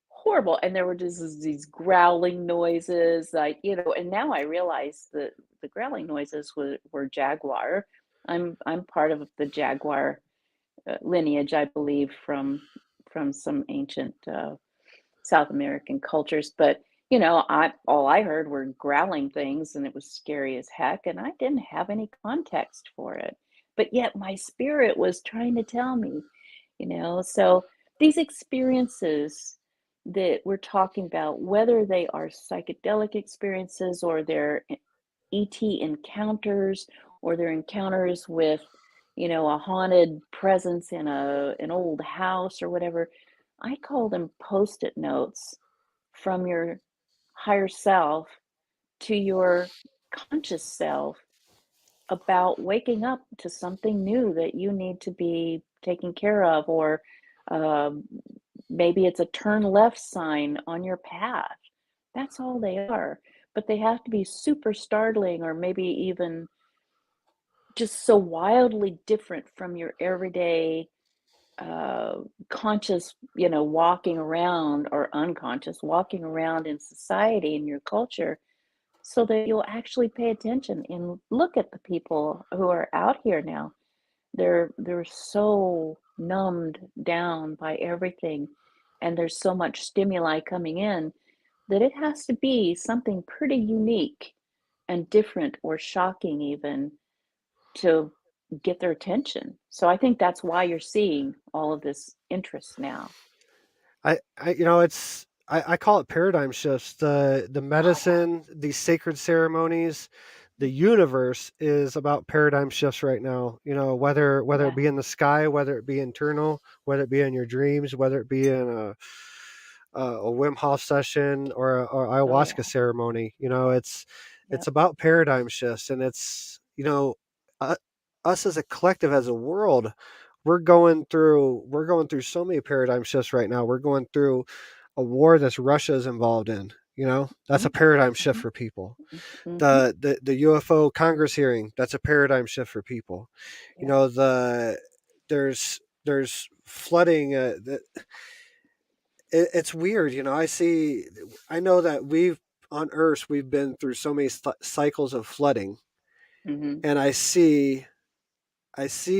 horrible. And there were just these growling noises, and now I realize that the growling noises were jaguar. I'm part of the jaguar lineage, I believe, from some ancient South American cultures. But I all I heard were growling things, and it was scary as heck, and I didn't have any context for it. But yet my spirit was trying to tell me. So these experiences that we're talking about, whether they are psychedelic experiences or they're ET encounters or they're encounters with a haunted presence in an old house or whatever, I call them post-it notes from your higher self to your conscious self about waking up to something new that you need to be taking care of, or um, maybe it's a turn left sign on your path. That's all they are. But they have to be super startling, or maybe even just so wildly different from your everyday conscious, walking around, or unconscious walking around in society, in your culture, so that you'll actually pay attention and look at the people who are out here now. They're so numbed down by everything, and there's so much stimuli coming in that it has to be something pretty unique and different, or shocking even, to get their attention. So I think that's why you're seeing all of this interest now. I call it paradigm shifts. The Oh yeah, medicine, these sacred ceremonies, the universe is about paradigm shifts right now. Whether it yeah, be in the sky, whether it be internal, whether it be in your dreams, whether it be in a Wim Hof session or oh ayahuasca yeah, ceremony. It's yep. about paradigm shifts, and it's uh, us as a collective, as a world, we're going through so many paradigm shifts right now. We're going through a war that Russia's involved in. That's a Hmm. paradigm shift Hmm. for people. Hmm. The UFO Congress hearing, that's a paradigm shift for people. Yep. There's flooding. It's weird. I know that on Earth we've been through so many cycles of flooding, Hmm. and I see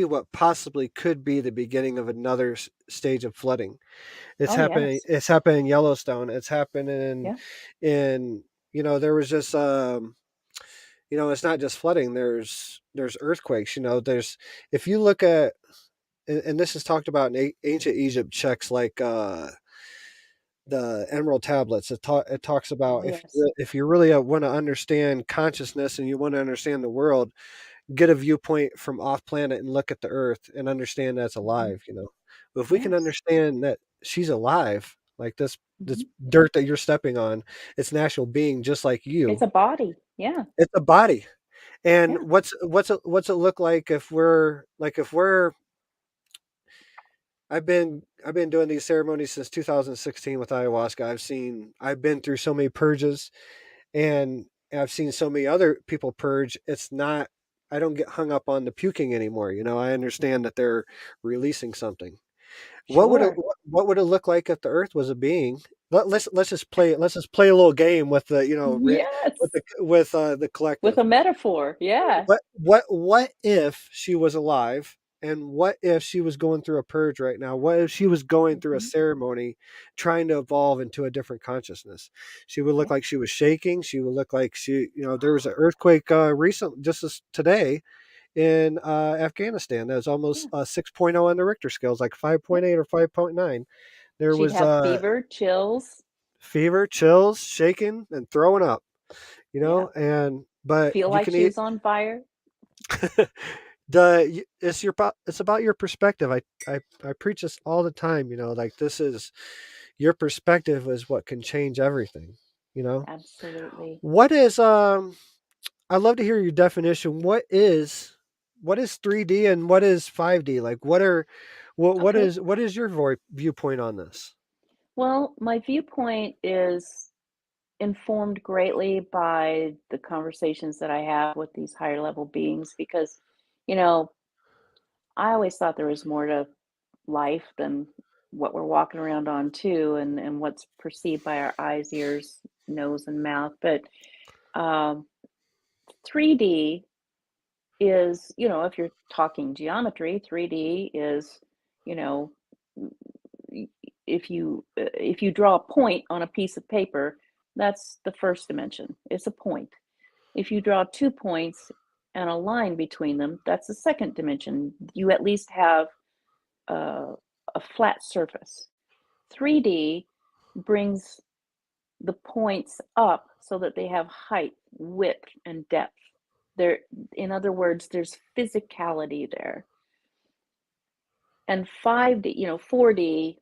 what possibly could be the beginning of another stage of flooding. It's Oh happening. yes. It's happening in Yellowstone. It's happening Yeah. in there was just it's not just flooding. There's earthquakes. There's if you look at and this is talked about in ancient Egypt checks like the Emerald Tablets. It talks Oh about yes. if you really want to understand consciousness and you want to understand the world, get a viewpoint from off planet and look at the Earth and understand that's Hmm. alive. But if we can Yes. understand that she's alive, like this Hmm. dirt that you're stepping on, it's an actual being just like It's you. a body. Yeah. It's a body, And Yeah. what's it look like if we're I've been doing these ceremonies since 2016 with ayahuasca. I've been through so many purges, and I've seen so many other people purge. It's not, I don't get hung up on the puking anymore. You know, I understand that they're releasing something. Sure. What would it look like if the Earth was a being? Let's just play a little game with the Yes. the With collective. a metaphor. Yeah. What if she was alive, and what if she was going through a purge right now? What if she was going through a Mhm. ceremony trying to evolve into a different consciousness? She would look Yeah. like she was shaking. She would look like there was an earthquake today in Afghanistan. That was almost Yeah. 6.0 on the Richter scale. It's like Yeah. 5.8 or 5.9. There She'd was have fever, chills. fever, chills, shaking, and throwing up. Yeah. And but Feel you like can she eat. was on fire. It's about your perspective. I preach this all the time. Like, this is your perspective is what can change everything. You know Absolutely. what is I'd love to hear your definition. What is 3D and what is 5D? Like, Okay. what is your viewpoint on this? Well, my viewpoint is informed greatly by the conversations that I have with these higher level beings because, you know, I always thought there was more to life than what we're walking around on too, and what's perceived by our eyes, ears, nose, and mouth. But um, 3D is, if you're talking geometry, 3D is, you know, if you draw a point on a piece of paper, that's the first dimension. It's a point. If you draw 2 points and a line between them, that's the second dimension. You at least have a, a flat surface. 3D brings the points up so that they have height, width, and depth. There, in other words, there's physicality there. And 5D, 4D,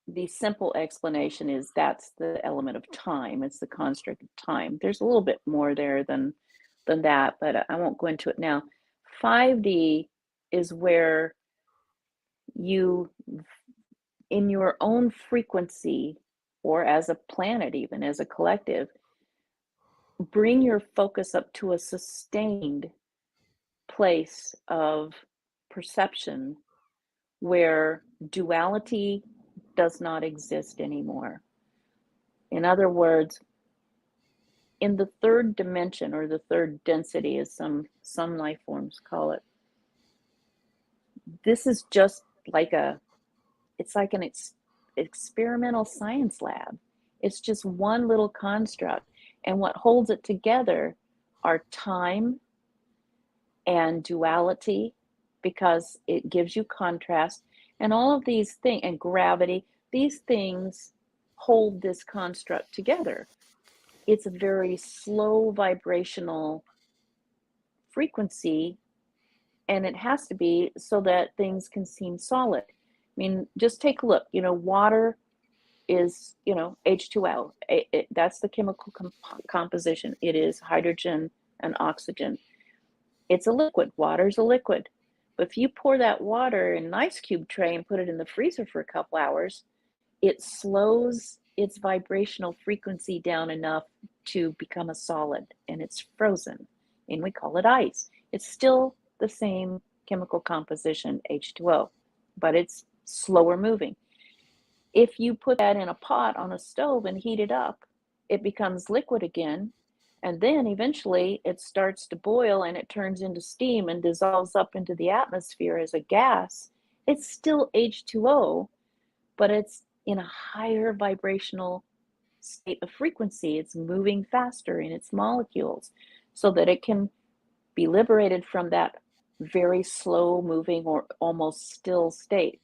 the simple explanation is that's the element of time. It's the construct of time. There's a little bit more there than that, but I won't go into it now. 5D is where you, in your own frequency, or as a planet, even as a collective, bring your focus up to a sustained place of perception where duality does not exist anymore. In other words, in the third dimension, or the third density, as some life forms call it, this is just like it's like an experimental science lab. It's just one little construct, and what holds it together are time and duality, because it gives you contrast, and all of these things, and gravity. These things hold this construct together. It's a very slow vibrational frequency, and it has to be so that things can seem solid. I mean, just take a look. Water is, H2O. That's the chemical composition. It is hydrogen and oxygen. It's a liquid. Water's a liquid. But if you pour that water in an ice cube tray and put it in the freezer for a couple hours, it slows its vibrational frequency down enough to become a solid, and it's frozen, and we call it ice. It's still the same chemical composition, H2O, but it's slower moving. If you put that in a pot on a stove and heat it up, it becomes liquid again, and then eventually it starts to boil and it turns into steam and dissolves up into the atmosphere as a gas. It's still H2O, but it's in a higher vibrational state of frequency. It's moving faster in its molecules so that it can be liberated from that very slow moving or almost still state.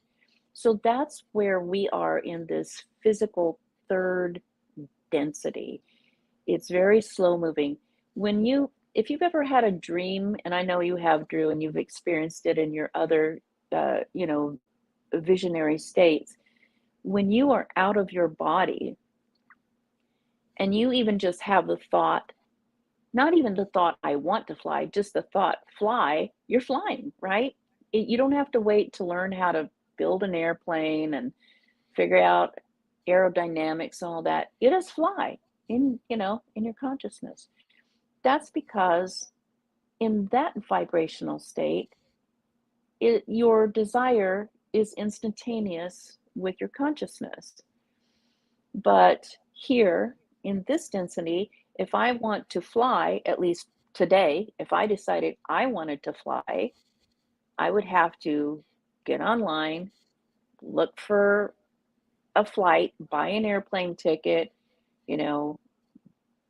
So that's where we are in this physical third density. It's very slow moving. If you've ever had a dream, and I know you have, Drew, and you've experienced it in your other, visionary states, when you are out of your body and you even just have the thought, Not even the thought, I want to fly, just the thought, fly, you're flying, right? You don't have to wait to learn how to build an airplane and figure out aerodynamics and all that. You just fly in your consciousness. That's because in that vibrational state, your desire is instantaneous with your consciousness. But here in this density, if I want to fly, at least today, if I decided I wanted to fly, I would have to get online, look for a flight, buy an airplane ticket,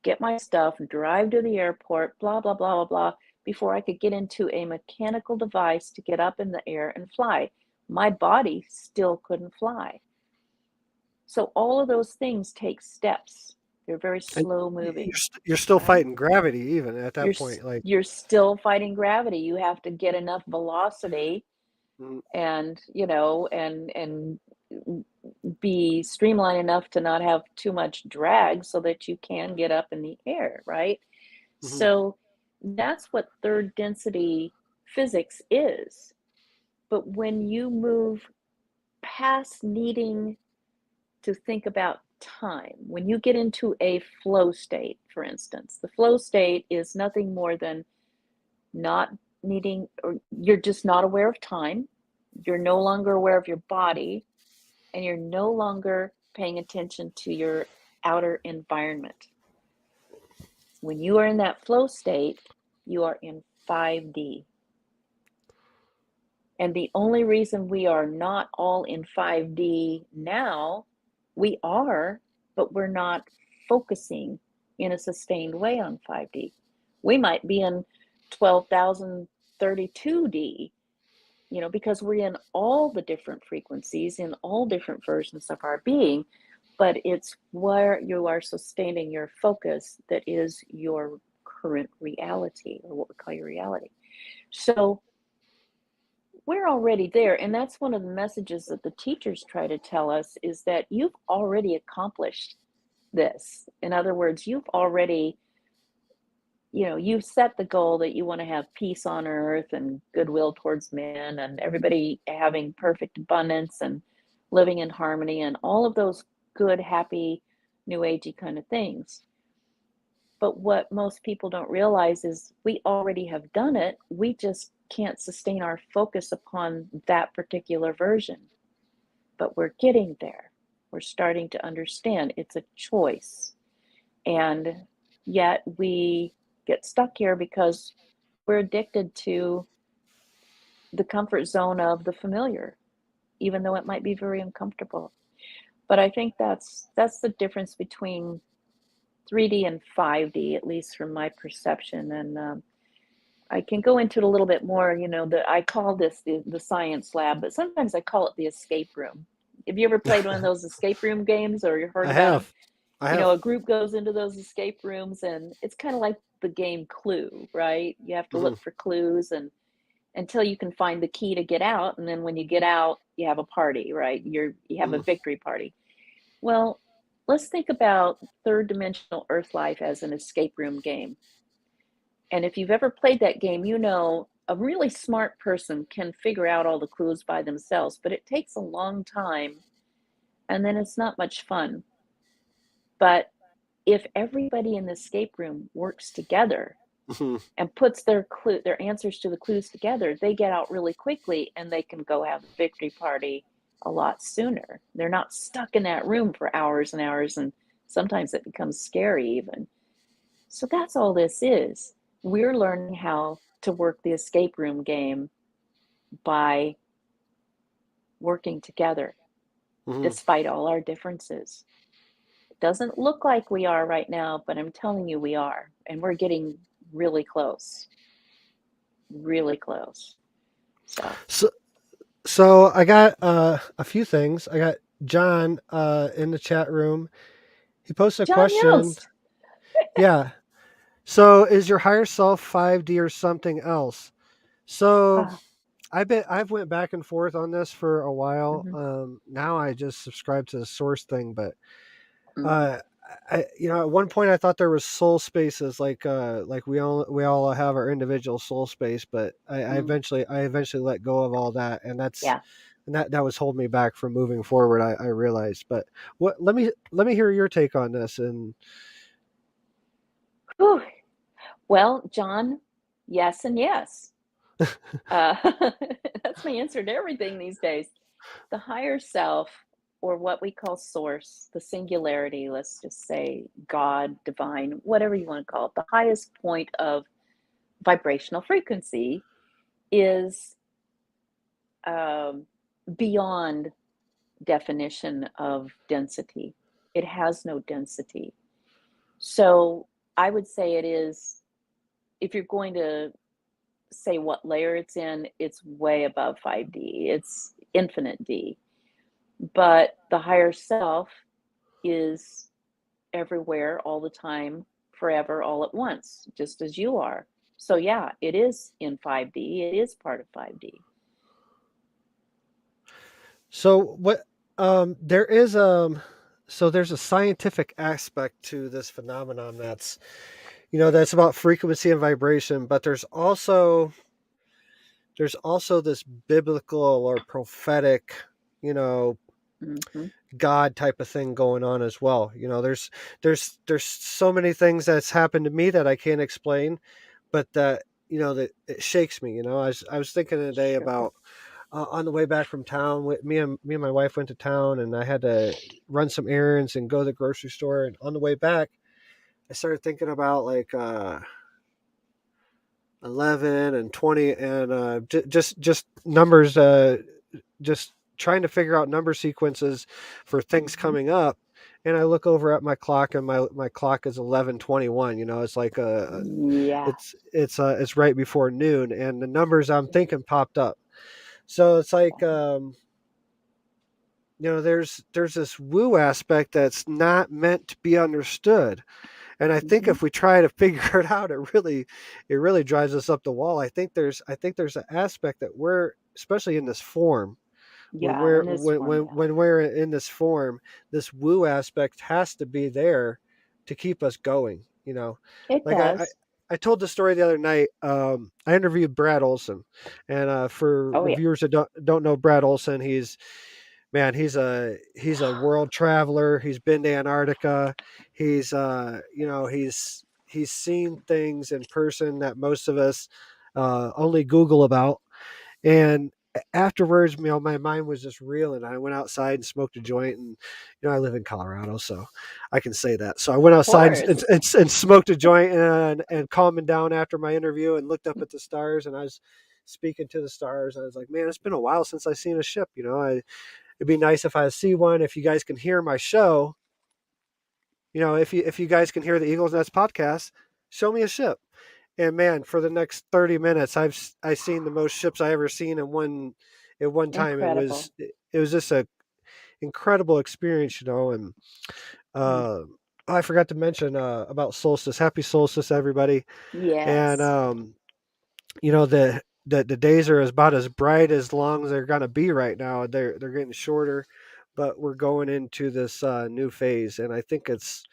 get my stuff, drive to the airport, blah, blah, blah, blah, blah, before I could get into a mechanical device to get up in the air and fly. My body still couldn't fly. So all of those things take steps. They're very slow moving. You're still right? fighting gravity even at that You're point. Like, you're still fighting gravity. You have to get enough velocity mm, and be streamlined enough to not have too much drag so that you can get up in the air, right? mhm. So that's what third density physics is. But when you move past needing to think about time, when you get into a flow state, for instance, the flow state is nothing more than not needing, or you're just not aware of time, you're no longer aware of your body, and you're no longer paying attention to your outer environment. When you are in that flow state, you are in 5D. And the only reason we are not all in 5D now, we are, but we're not focusing in a sustained way on 5D. We might be in 12,032D, because we're in all the different frequencies, in all different versions of our being, but it's where you are sustaining your focus that is your current reality, or what we call your reality. So we're already there, and that's one of the messages that the teachers try to tell us, is that you've already accomplished this. In other words, you've already, you've set the goal that you want to have peace on earth and goodwill towards men and everybody having perfect abundance and living in harmony and all of those good, happy, new agey kind of things. But what most people don't realize is we already have done it. We just can't sustain our focus upon that particular version. But we're getting there. We're starting to understand it's a choice. And yet we get stuck here because we're addicted to the comfort zone of the familiar, even though it might be very uncomfortable. But I think that's the difference between 3D and 5D, at least from my perception. And I can go into it a little bit more. I call this the science lab, but sometimes I call it the escape room. Have you ever played one of those escape room games, or you heard I about them? have. I have. A group goes into those escape rooms, and it's kind of like the game Clue, right? You have to Mhm. look for clues and until you can find the key to get out, and then when you get out, you have a party, right? You have a victory party. Well, let's think about third dimensional Earth life as an escape room game. And if you've ever played that game, a really smart person can figure out all the clues by themselves, but it takes a long time, and then it's not much fun. But if everybody in the escape room works together Mhm. and puts their answers to the clues together, they get out really quickly and they can go have a victory party a lot sooner. They're not stuck in that room for hours and hours, and sometimes it becomes scary even. So that's all this is. We're learning how to work the escape room game by working together Mhm. despite all our differences. It doesn't look like we are right now, but I'm telling you we are, and we're getting really close. Really close. So I got a few things. I got John in the chat room. He posted a John question. Yost. Yeah. So is your higher self 5D or something else? So I've went back and forth on this for a while. Mhm. Now I just subscribe to the source thing, but Mhm. at one point I thought there was soul spaces, like we all have our individual soul space, but Mm, I eventually let go of all that, and yeah. that was holding me back from moving forward. I realized, but let me hear your take on this. And Whew. Well, John, yes and yes. Uh, that's my answer to everything these days. The higher self, or what we call source, the singularity, let's just say God, divine, whatever you want to call it, the highest point of vibrational frequency is um, beyond definition of density. It has no density. So I would say it is, if you're going to say what layer it's way above 5D. It's infinite D. But the higher self is everywhere, all the time, forever, all at once, just as you are. So yeah, it is in 5D. It is part of 5D. so what there is so there's a scientific aspect to this phenomenon that's that's about frequency and vibration, but there's also this biblical or prophetic, you know, Mm-hmm. God type of thing going on as well. There's so many things that's happened to me that I can't explain, but that that it shakes me. I was thinking today Sure. about on the way back from town. Me and my wife went to town, and I had to run some errands and go to the grocery store. And on the way back, I started thinking about like 11 and 20 and just numbers, just trying to figure out number sequences for things Mm-hmm. coming up. And I look over at my clock, and my clock is 11:21. It's like Yeah. it's right before noon, and the numbers I'm thinking popped up. So it's like there's this woo aspect that's not meant to be understood. And I think Mm-hmm. if we try to figure it out, it really drives us up the wall. I think there's an aspect that we're, especially in this form, when Yeah, we're in this form, yeah. when we're in this form, this woo aspect has to be there to keep us going. It Like does. I told the story the other night. I interviewed Brad Olson, and for Oh the yeah. viewers that don't know Brad Olson, he's a world traveler. He's been to Antarctica. He's seen things in person that most of us only Google about. And afterwards, my mind was just reeling. I went outside and smoked a joint, and I live in Colorado, so I can say that. So I went Of outside course. and smoked a joint, and calming down after my interview, and looked up at the stars, and I was speaking to the stars. I was like, man, it's been a while since I've seen a ship. It'd be nice if I see one. If you guys can hear my show, if you guys can hear the Eagles Nest podcast, show me a ship. And man, for the next 30 minutes, I seen the most ships I ever seen in one time. It Incredible. was it was just a incredible experience. And Mm. uh, I forgot to mention about solstice. Happy solstice, everybody! And Yes. the days are about as bright as long as they're gonna be right now. They're getting shorter, but we're going into this new phase, and I think it's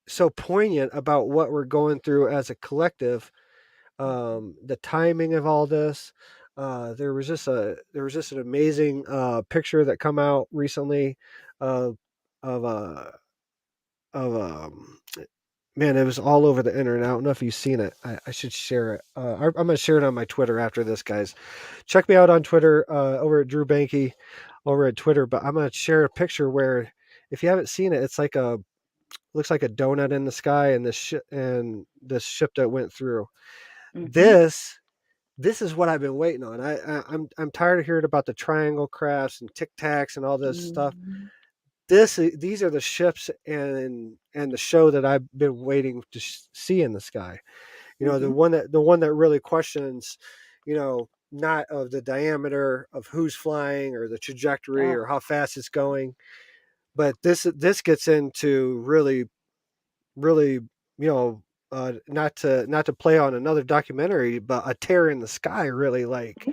so poignant about what we're going through as a collective. The timing of all this. There was just an amazing picture that come out recently of of of man, it was all over the internet. I don't know if you've seen it. I should share it. I'm going to share it on my Twitter after this, guys. Check me out on Twitter, over at Drew Banky, over at Twitter. But I'm going to share a picture where, if you haven't seen it, it's like looks like a donut in the sky, and this ship that went through. Mm-hmm. This is what I've been waiting on. I'm tired of hearing about the triangle crafts and tic tacs and all this stuff. Mm-hmm. These are the ships and the show that I've been waiting to see in the sky. The Mm-hmm. one that really questions, not of the diameter of who's flying or the trajectory Oh, or how fast it's going, but this gets into really, really, you know not to play on another documentary, but a tear in the sky. Really, like,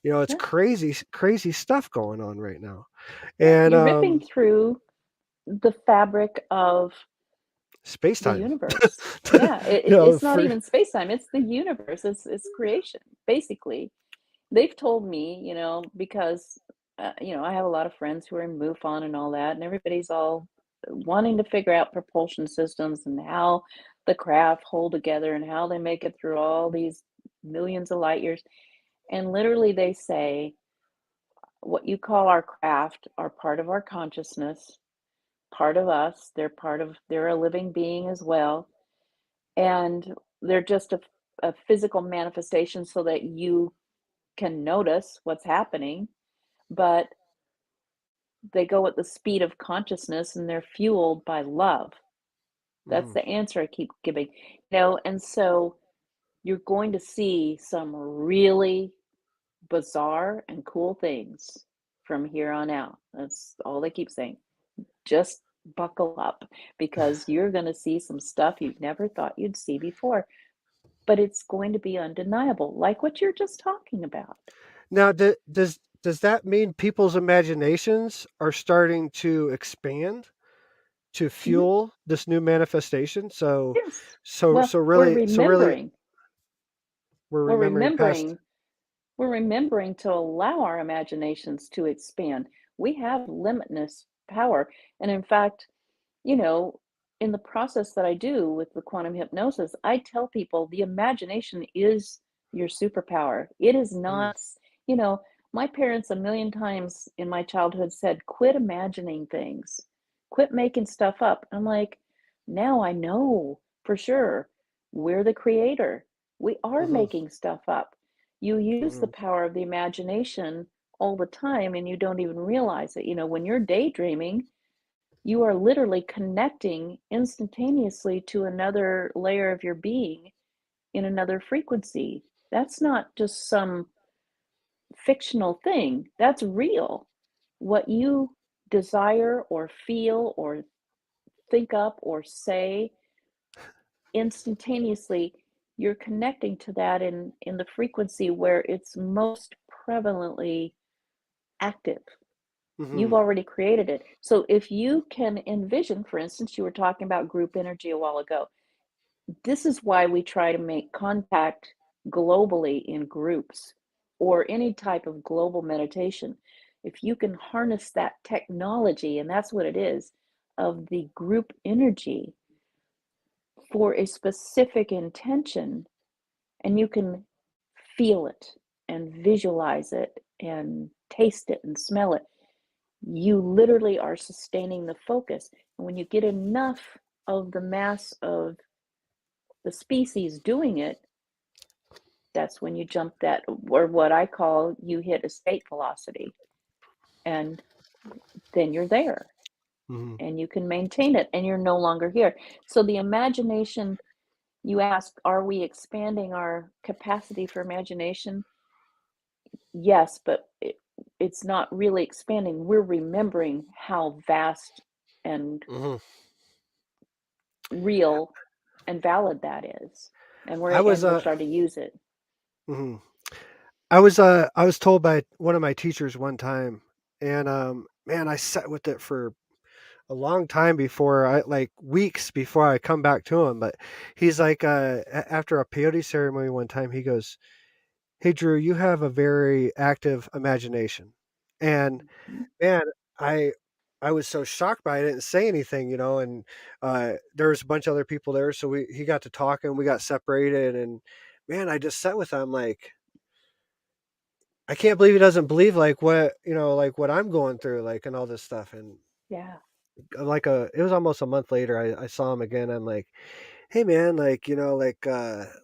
it's Yeah. crazy stuff going on right now, Yeah. and You're ripping through the fabric of space the time. universe. Yeah, it's not For even space time. It's the universe. It's creation, basically. They've told me, because I have a lot of friends who are in MUFON and all that, and everybody's all wanting to figure out propulsion systems and how the craft hold together and how they make it through all these millions of light years. And literally, they say what you call our craft are part of our consciousness, part of us. They're a living being as well, and they're just a physical manifestation so that you can notice what's happening, but they go at the speed of consciousness and they're fueled by love. That's the answer I keep giving. And so you're going to see some really bizarre and cool things from here on out. That's all they keep saying. Just buckle up, because you're going to see some stuff you've never thought you'd see before, but it's going to be undeniable, like what you're just talking about. Now, does that mean people's imaginations are starting to expand to Mhm. fuel this new manifestation? So, Yes. so, Well, so really, so really, we're we're remembering past. remembering we're remembering to allow our imaginations to expand. We have limitless power. And in fact, you know, in the process that I do with the quantum hypnosis, I tell people the imagination is your superpower. It is Mm, not, you know, my parents a million times in my childhood said, quit imagining things, quit making stuff up. I'm like, now I know for sure we're the creator. We are mhm, making stuff up. You use the mhm, power of the imagination all the time and you don't even realize it. When you're daydreaming, you are literally connecting instantaneously to another layer of your being in another frequency. That's not just some fictional thing, that's real. What you desire or feel or think up or say instantaneously, you're connecting to that in the frequency where it's most prevalently active. You've mhm, already created it. So if you can envision, for instance, you were talking about group energy a while ago. This is why we try to make contact globally in groups or any type of global meditation. If you can harness that technology, and that's what it is, of the group energy for a specific intention, and you can feel it and visualize it and taste it and smell it, you literally are sustaining the focus. And when you get enough of the mass of the species doing it, that's when you jump that, or what I call, you hit escape velocity. And then you're there mhm. and you can maintain it and you're no longer here. So the imagination, you ask, are we expanding our capacity for imagination? Yes, but it's not really expanding. We're remembering how vast and Mhm. real and valid that is. And I was we're starting to use it. mhm. I was told by one of my teachers one time, and man, I sat with it for a long time before I like weeks before I come back to him. But he's like, after a peyote ceremony one time, he goes, "Hey, Drew, you have a very active imagination," and Mhm. man, I I was so shocked by it. I didn't say anything, and there was a bunch of other people there, so he got to talking, we got separated, and man, I just sat with him like I can't believe he doesn't believe like what like what I'm going through, like and all this stuff. And Yeah. it was almost a month later, I saw him again. I'm like, hey man, like, like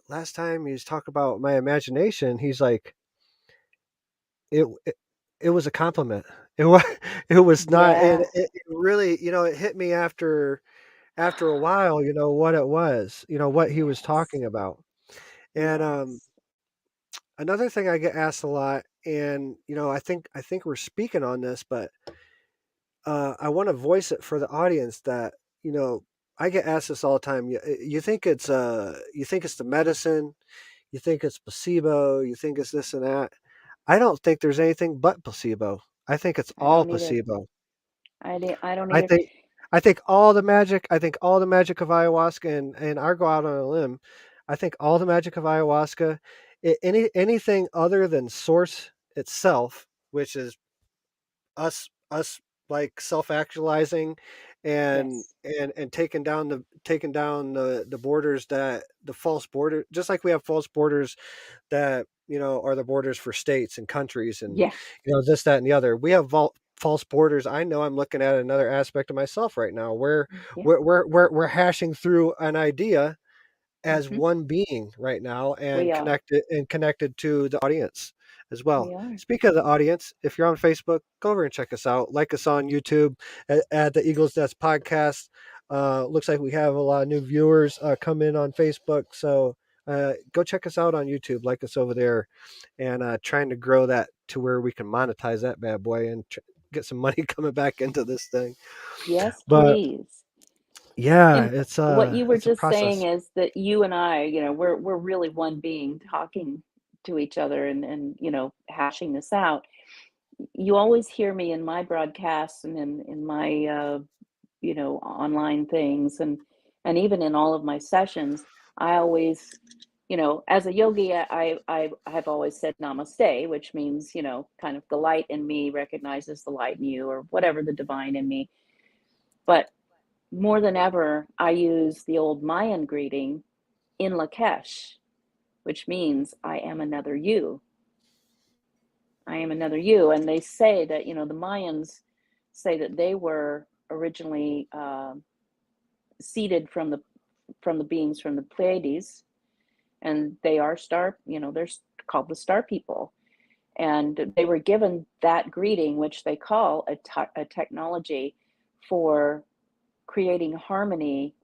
last time he was talking about my imagination, he's like, it it, it was a compliment. It was it was not, and Yes. it really, it hit me after a while, what it was, what he was Yes. talking about. And Yes. another thing I get asked a lot, and I think we're speaking on this, but I want to voice it for the audience that, I get asked this all the time. You think it's the medicine, you think it's placebo, you think it's this and that. I don't think there's anything but placebo. I think it's I all don't either. placebo. I don't I either. think I think all the magic. I think all the magic of ayahuasca, and I go out on a limb. I think all the magic of ayahuasca, anything other than source itself, which is us like self actualizing, Yes. and taking down the borders, that the false border, just like we have false borders that are the borders for states and countries, and Yeah. this, that, and the other. We have false borders. I know I'm looking at another aspect of myself right now where Yeah. we're hashing through an idea as Hmm. one being right now, We and are. connected to the audience as well. We are. Speaking of the audience, if you're on Facebook, go over and check us out. Like us on YouTube at the Eagles Nest Podcast. Looks like we have a lot of new viewers come in on Facebook, so go check us out on YouTube. Like us over there, and trying to grow that to where we can monetize that bad boy and get some money coming back into this thing. Yes, But please. yeah, And what you were it's a just saying process. is that you and I, we're really one being talking to each other and hashing this out. You always hear me in my broadcasts and in my online things, and even in all of my sessions. I always, as a yogi, I have always said namaste, which means, kind of the light in me recognizes the light in you, or whatever, the divine in me. But more than ever, I use the old Mayan greeting, in Lakesh, which means I am another you. I am another you. And they say that, the Mayans say that they were originally seeded from the beings from the Pleiades, and they are they're called the star people. And they were given that greeting, which they call a technology for creating harmony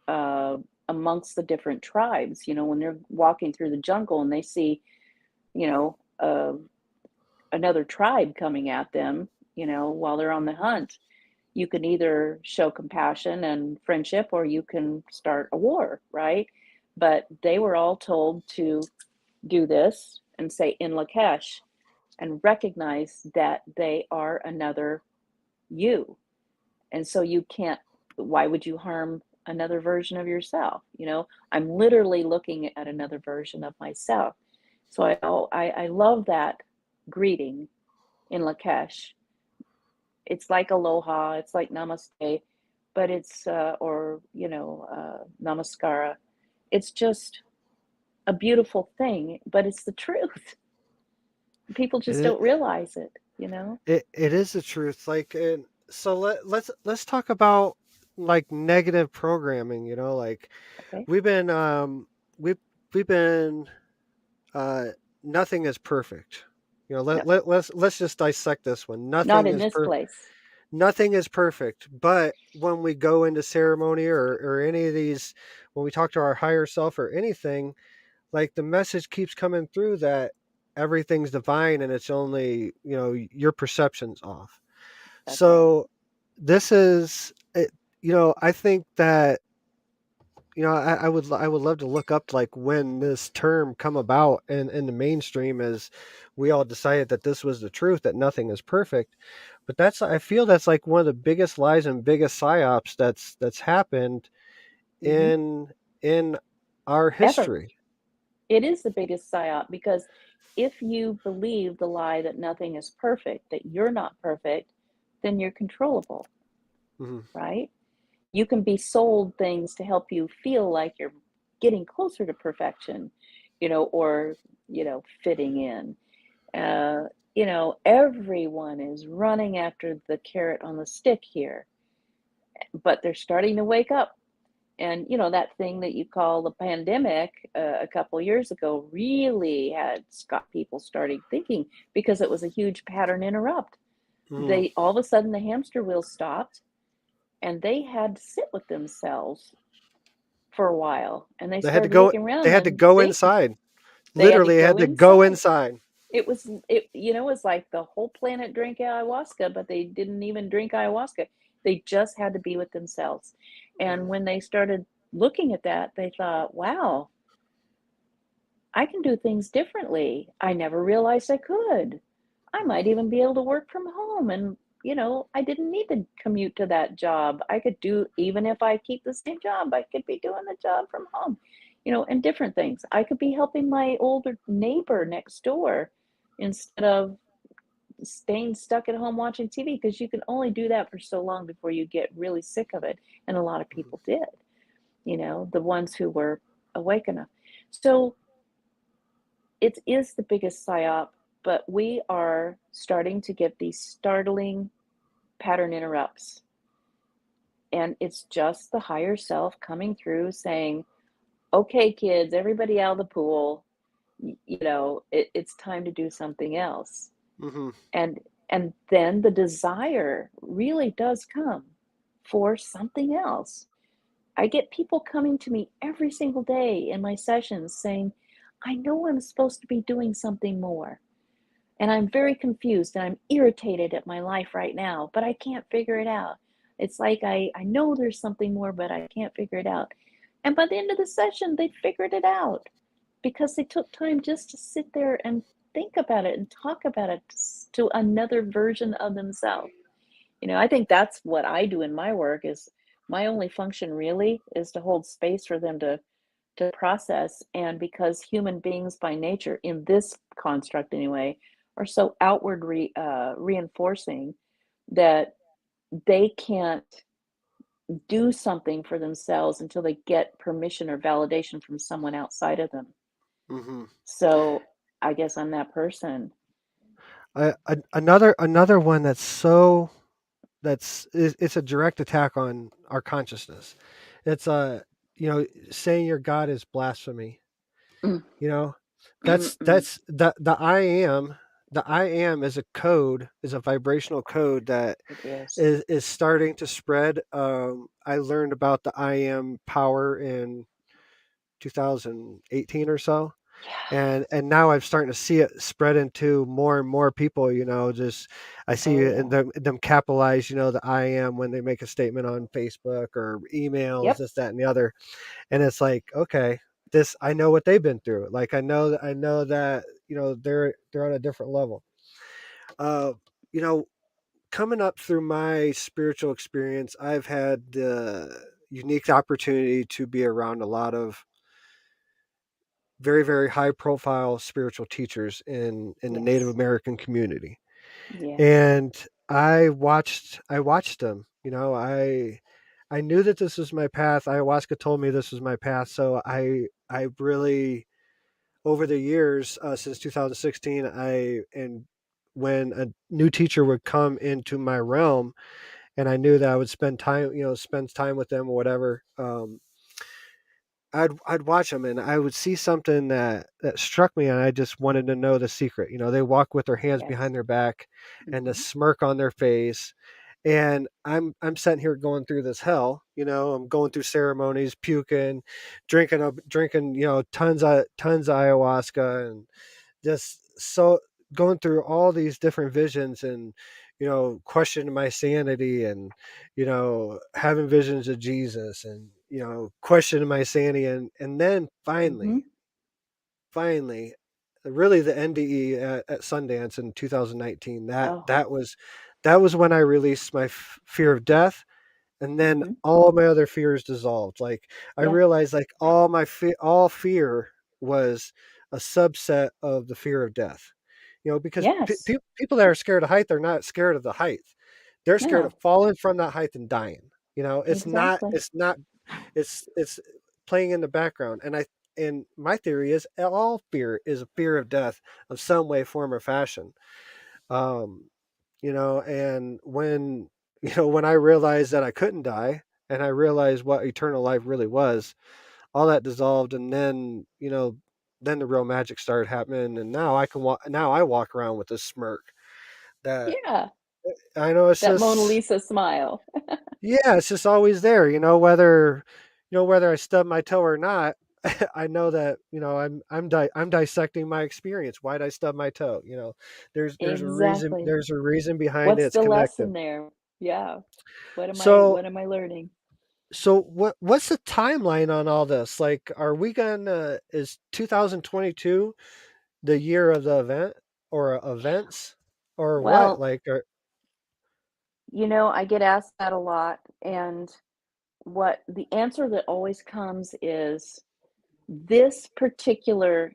amongst the different tribes. When they're walking through the jungle and they see, you know, uh, another tribe coming at them, while they're on the hunt, you can either show compassion and friendship, or you can start a war, right? But they were all told to do this and say in Lakesh, and recognize that they are another you. And so you can't, why would you harm another version of yourself? I'm literally looking at another version of myself. So I love that greeting in Lakesh. It's like aloha, it's like namaste, but it's, or, namaskara. It's just a beautiful thing, but it's the truth. People just It don't realize it. it is the truth. Like, and so let's talk about like negative programming. Like Okay. we've been we've we've been uh, nothing is perfect. No, Let's just dissect this one. not in this place. Nothing is perfect, but when we go into ceremony, or any of these, when we talk to our higher self or anything, like the message keeps coming through that everything's divine, and it's only your perception's off. That's right. So this is it. I think that I would love to look up like when this term come about in the mainstream, as we all decided that this was the truth, that nothing is perfect. But I feel that's like one of the biggest lies and biggest psyops that's happened Hmm. in our Ever. history. It is the biggest psyop, because if you believe the lie that nothing is perfect, that you're not perfect, then you're controllable, Hmm. right? You can be sold things to help you feel like you're getting closer to perfection, or, fitting in. Everyone is running after the carrot on the stick here, but they're starting to wake up. And that thing that you call the pandemic, a couple years ago, really had got people starting thinking, because it was a huge pattern interrupt. Hmm. They all of a sudden, the hamster wheel stopped, and they had to sit with themselves for a while, and they They had to started go. looking They around, had to and go they inside. they had to Literally, had go to go inside. inside. It was like the whole planet drank ayahuasca, but they didn't even drink ayahuasca. They just had to be with themselves. And when they started looking at that, they thought, wow, I can do things differently. I never realized I could. I might even be able to work from home. And, I didn't need to commute to that job. I could do, even if I keep the same job, I could be doing the job from home, and different things. I could be helping my older neighbor next door instead of staying stuck at home watching TV, because you can only do that for so long before you get really sick of it. And a lot of people did, the ones who were awake enough. So it is the biggest psyop, but we are starting to get these startling pattern interrupts. And it's just the higher self coming through saying, okay, kids, everybody out of the pool, it's time to do something else. Mm-hmm. And then the desire really does come for something else. I get people coming to me every single day in my sessions saying, I know I'm supposed to be doing something more. And I'm very confused and I'm irritated at my life right now, but I can't figure it out. It's like I know there's something more, but I can't figure it out. And by the end of the session, they figured it out because they took time just to sit there and think about it and talk about it to another version of themselves. I think that's what I do in my work. Is my only function really is to hold space for them to process. And because human beings by nature, in this construct anyway, are so outward reinforcing that they can't do something for themselves until they get permission or validation from someone outside of them. Mm-hmm. So I guess I'm that person. Another one it's a direct attack on our consciousness. It's saying your God is blasphemy. Mm, You know, mm, mm. that's the I am. The I am is a code, is a vibrational code that It is. is starting to spread. I learned about the I am power in 2018 or so, Yeah. and now I'm starting to see it spread into more and more people. Just I see Oh, yeah. them capitalize, the I am when they make a statement on Facebook or emails, Yep. this, that, and the other, and it's like, okay, this, I know what they've been through. Like I know that they're on a different level. Uh, you know, Coming up through my spiritual experience, I've had the unique opportunity to be around a lot of very, very high profile spiritual teachers in the Native Yes. American community. Yeah. And I watched them. I knew that this was my path. Ayahuasca told me this was my path. So I really, over the years, since 2016, and when a new teacher would come into my realm, and I knew that I would spend time with them or whatever. I'd watch them and I would see something that struck me, and I just wanted to know the secret. They walk with their hands Yes. behind their back and the Mm-hmm. smirk on their face, and I'm sitting here going through this hell. I'm going through ceremonies, puking, drinking tons of ayahuasca, and just so going through all these different visions, and questioning my sanity, and having visions of Jesus, and questioning my sanity, and then Mm-hmm. finally, really the NDE at Sundance in 2019, Oh. that was when I released my fear of death, and then Mm-hmm. all my other fears dissolved. Like, I Yeah. realized, like, all fear was a subset of the fear of death. Because Yes. people that are scared of height, they're not scared of the height. They're scared of No. falling from that height and dying. Exactly. It's playing in the background. And my theory is all fear is a fear of death of some way, form, or fashion. Um, and when I realized that I couldn't die, and I realized what eternal life really was, all that dissolved, and then the real magic started happening, and now I walk around with this smirk that Yeah. I know. It's That Mona just, Lisa smile. yeah, it's just always there, whether I stub my toe or not. I know that I'm dissecting my experience. Why did I stub my toe? There's a reason. Exactly. There's a reason behind it. What's It's the connected. lesson there? Yeah. What am I So what am I learning? So what's the timeline on all this? Like, are we gonna is 2022 the year of the event or events or what? Well, Like, I get asked that a lot, and what the answer that always comes is this particular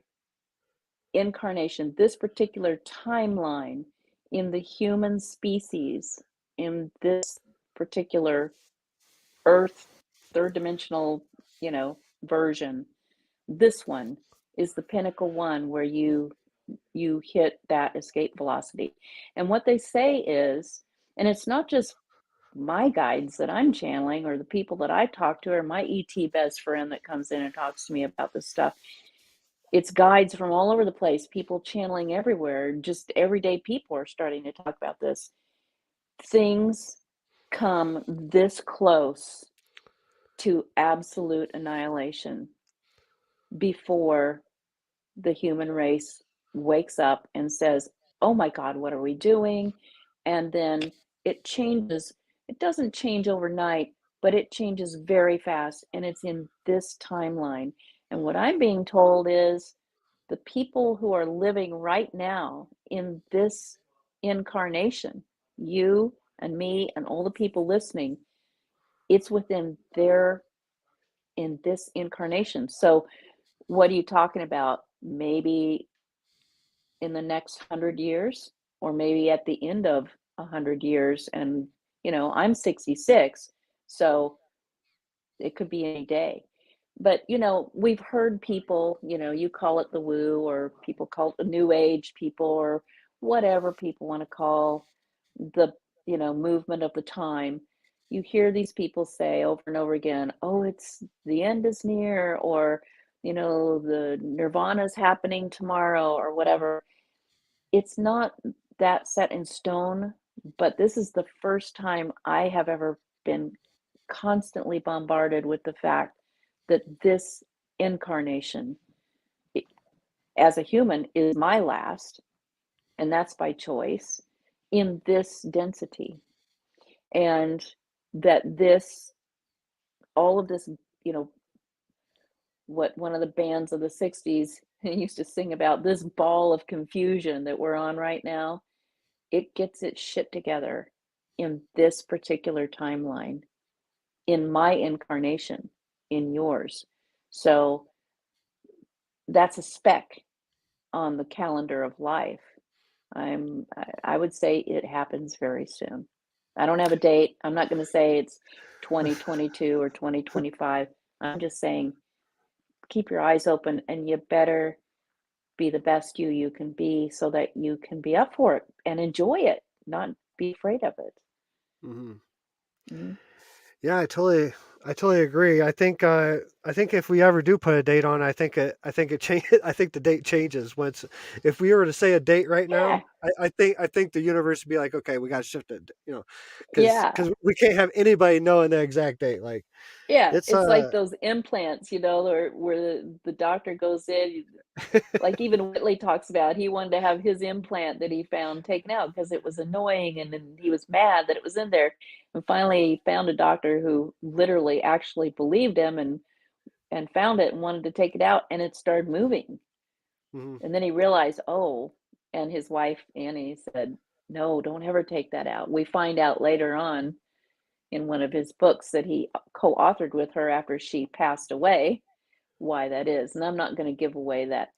incarnation, this particular timeline in the human species, in this particular Earth, third dimensional, version, this one is the pinnacle one where you hit that escape velocity. And what they say is, and it's not just my guides that I'm channeling or the people that I talk to or my ET best friend that comes in and talks to me about this stuff. It's guides from all over the place, people channeling everywhere. Just everyday people are starting to talk about this. Things come this close to absolute annihilation before the human race wakes up and says, "Oh my God, what are we doing?" And then it changes. It doesn't change overnight, but it changes very fast. And it's in this timeline. And what I'm being told is the people who are living right now in this incarnation, you and me and all the people listening, it's within in this incarnation. So what are you talking about? Maybe in the next 100 years, or maybe at the end of 100 years. And, I'm 66, so it could be any day. But, we've heard people, you call it the woo, or people call it the new age people, or whatever people want to call the, movement of the time. You hear these people say over and over again, oh, it's the end is near, or, the nirvana is happening tomorrow, or whatever. It's not that set in stone, but this is the first time I have ever been constantly bombarded with the fact that this incarnation as a human is my last, and that's by choice, in this density. And that all of this, what one of the bands of the 60s used to sing about, this ball of confusion that we're on right now, it gets its shit together in this particular timeline, in my incarnation, in yours. So that's a speck on the calendar of life. I would say it happens very soon. I don't have a date. I'm not going to say it's 2022 or 2025. I'm just saying keep your eyes open, and you better be the best you can be so that you can be up for it and enjoy it, not be afraid of it. mhm. Mhm. Yeah, I totally agree. I think if we ever do put a date on, I think it changes. I think the date changes once. If we were to say a date right Yeah, now, I think the universe would be like, okay, we got to shift it. yeah. Because we can't have anybody knowing the exact date. Like Yeah, it's it's like those implants, where the doctor goes in, like even Whitley talks about, he wanted to have his implant that he found taken out because it was annoying, and then he was mad that it was in there. And finally he found a doctor who literally actually believed him and found it and wanted to take it out, and it started moving. Mhm. And then he realized, oh, and his wife Annie said, "No, don't ever take that out." We find out later on in one of his books that he co-authored with her after she passed away why that is. And I'm not going to give away that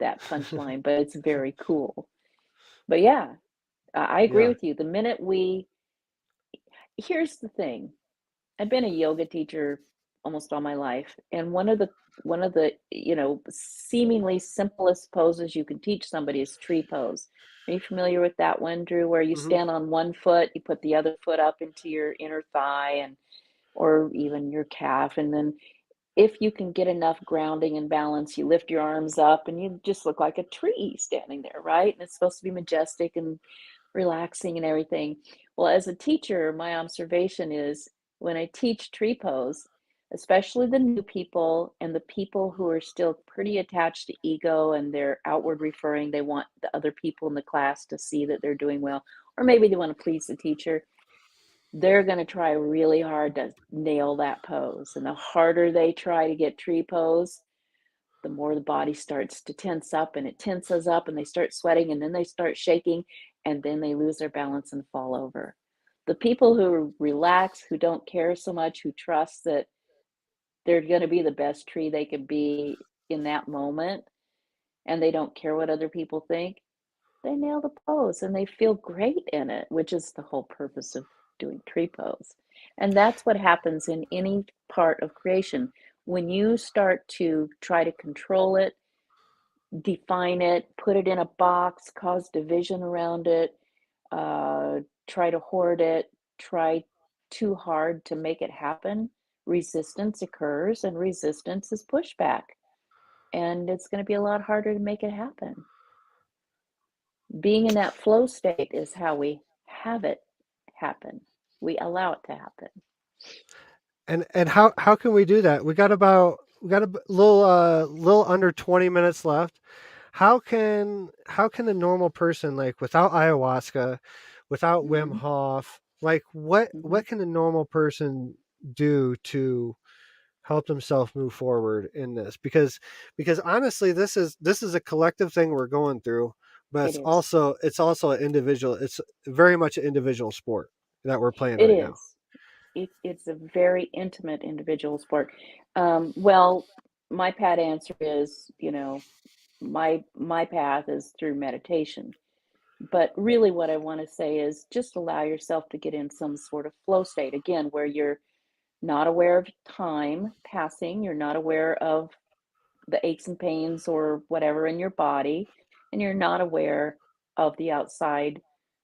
punchline, but it's very cool. But yeah, I agree Yeah. with you. The minute here's the thing. I've been a yoga teacher almost all my life, and one of the seemingly simplest poses you can teach somebody is tree pose. Are you familiar with that one, Drew, where you Mhm. stand on one foot, you put the other foot up into your inner thigh, and or even your calf, and then if you can get enough grounding and balance, you lift your arms up and you just look like a tree standing there, right? And it's supposed to be majestic and relaxing and everything. Well, as a teacher, my observation is when I teach tree pose, especially the new people and the people who are still pretty attached to ego and they're outward referring, they want the other people in the class to see that they're doing well, or maybe they want to please the teacher. they're going to try really hard to nail that pose. And the harder they try to get tree pose, the more the body starts to tense up, and it tenses up, and they start sweating, and then they start shaking, and then they lose their balance and fall over. The people who relax, who don't care so much, who trust that they're going to be the best tree they can be in that moment, and they don't care what other people think, they nail the pose and they feel great in it, which is the whole purpose of doing tree pose. And that's what happens in any part of creation. When you start to try to control it, define it, put it in a box, cause division around it, try to hoard it, try too hard to make it happen, resistance occurs, and resistance is pushback. And it's going to be a lot harder to make it happen. Being in that flow state is how we have it happen. We allow it to happen. And how can we do that? We got a little under 20 minutes left. How can a normal person, like without ayahuasca, without Wim Hof, like what can a normal person do to help themselves move forward in this? Because honestly, this is a collective thing we're going through, but it's also an individual. It's very much an individual sport that we're playing right now. It's a very intimate individual sport. Well, my pat answer is, my path is through meditation. But really what I want to say is just allow yourself to get in some sort of flow state, again, where you're not aware of time passing, you're not aware of the aches and pains or whatever in your body, and you're not aware of the outside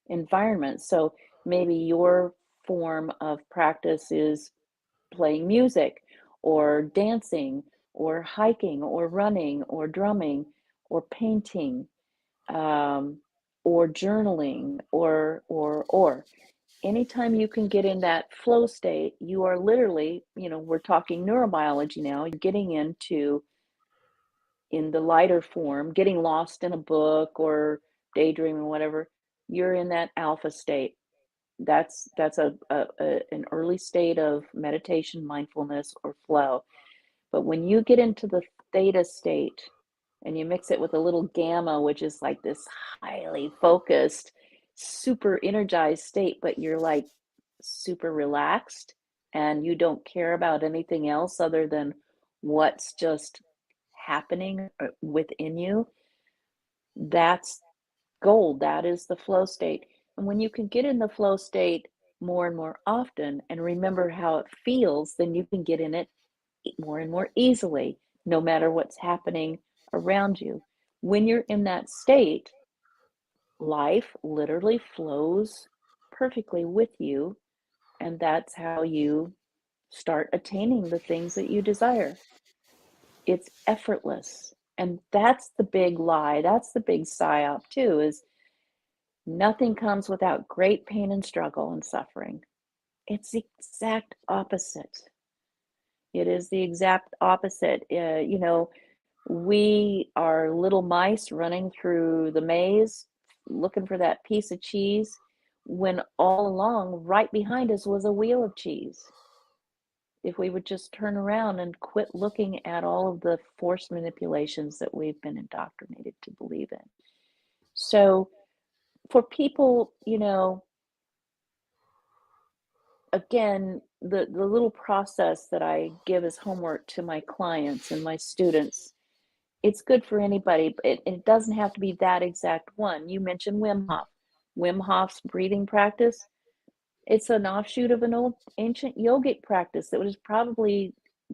environment. So maybe your form of practice is playing music or dancing or hiking or running or drumming or painting, or journaling or anytime you can get in that flow state, you are literally, we're talking neurobiology now, you're getting into, in the lighter form, getting lost in a book or daydreaming or whatever, you're in that alpha state. That's an early state of meditation, mindfulness, or flow. But when you get into the theta state and you mix it with a little gamma, which is like this highly focused, super energized state, but you're like super relaxed and you don't care about anything else other than what's just happening within you, that's gold. That is the flow state. And when you can get in the flow state more and more often and remember how it feels, then you can get in it more and more easily, no matter what's happening around you. When you're in that state, life literally flows perfectly with you, and that's how you start attaining the things that you desire. It's effortless. And that's the big lie. That's the big psyop too, is nothing comes without great pain and struggle and suffering. It's the exact opposite. It is the exact opposite. We are little mice running through the maze, looking for that piece of cheese, when all along, right behind us was a wheel of cheese. If we would just turn around and quit looking at all of the forced manipulations that we've been indoctrinated to believe in. So for people, again, the little process that I give as homework to my clients and my students, it's good for anybody, but it doesn't have to be that exact one. You mentioned Wim Hof. Wim Hof's breathing practice, it's an offshoot of an old ancient yogic practice that was probably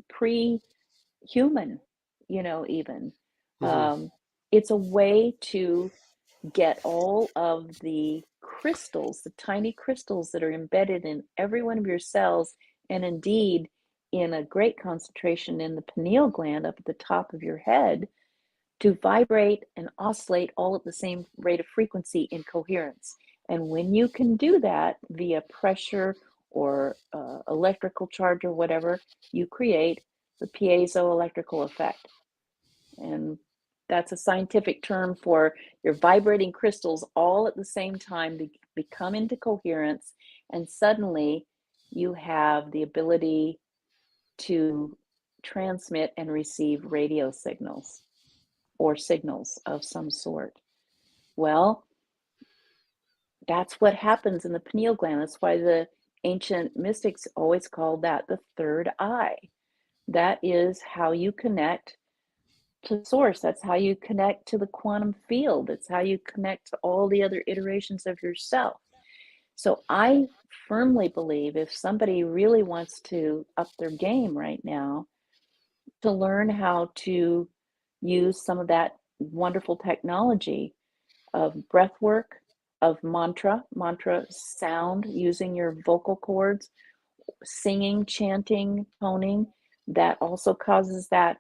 pre-human, even. It's a way to get all of the crystals, the tiny crystals that are embedded in every one of your cells, and indeed in a great concentration in the pineal gland up at the top of your head, to vibrate and oscillate all at the same rate of frequency in coherence. And when you can do that via pressure or electrical charge or whatever, you create the piezoelectrical effect. And that's a scientific term for your vibrating crystals all at the same time become into coherence, and suddenly you have the ability to transmit and receive radio signals or signals of some sort. Well, that's what happens in the pineal gland. That's why the ancient mystics always called that the third eye. That is how you connect to source. That's how you connect to the quantum field. It's how you connect to all the other iterations of yourself. So I firmly believe if somebody really wants to up their game right now, to learn how to use some of that wonderful technology of breath work, of mantra sound, using your vocal cords, singing, chanting, toning, that also causes that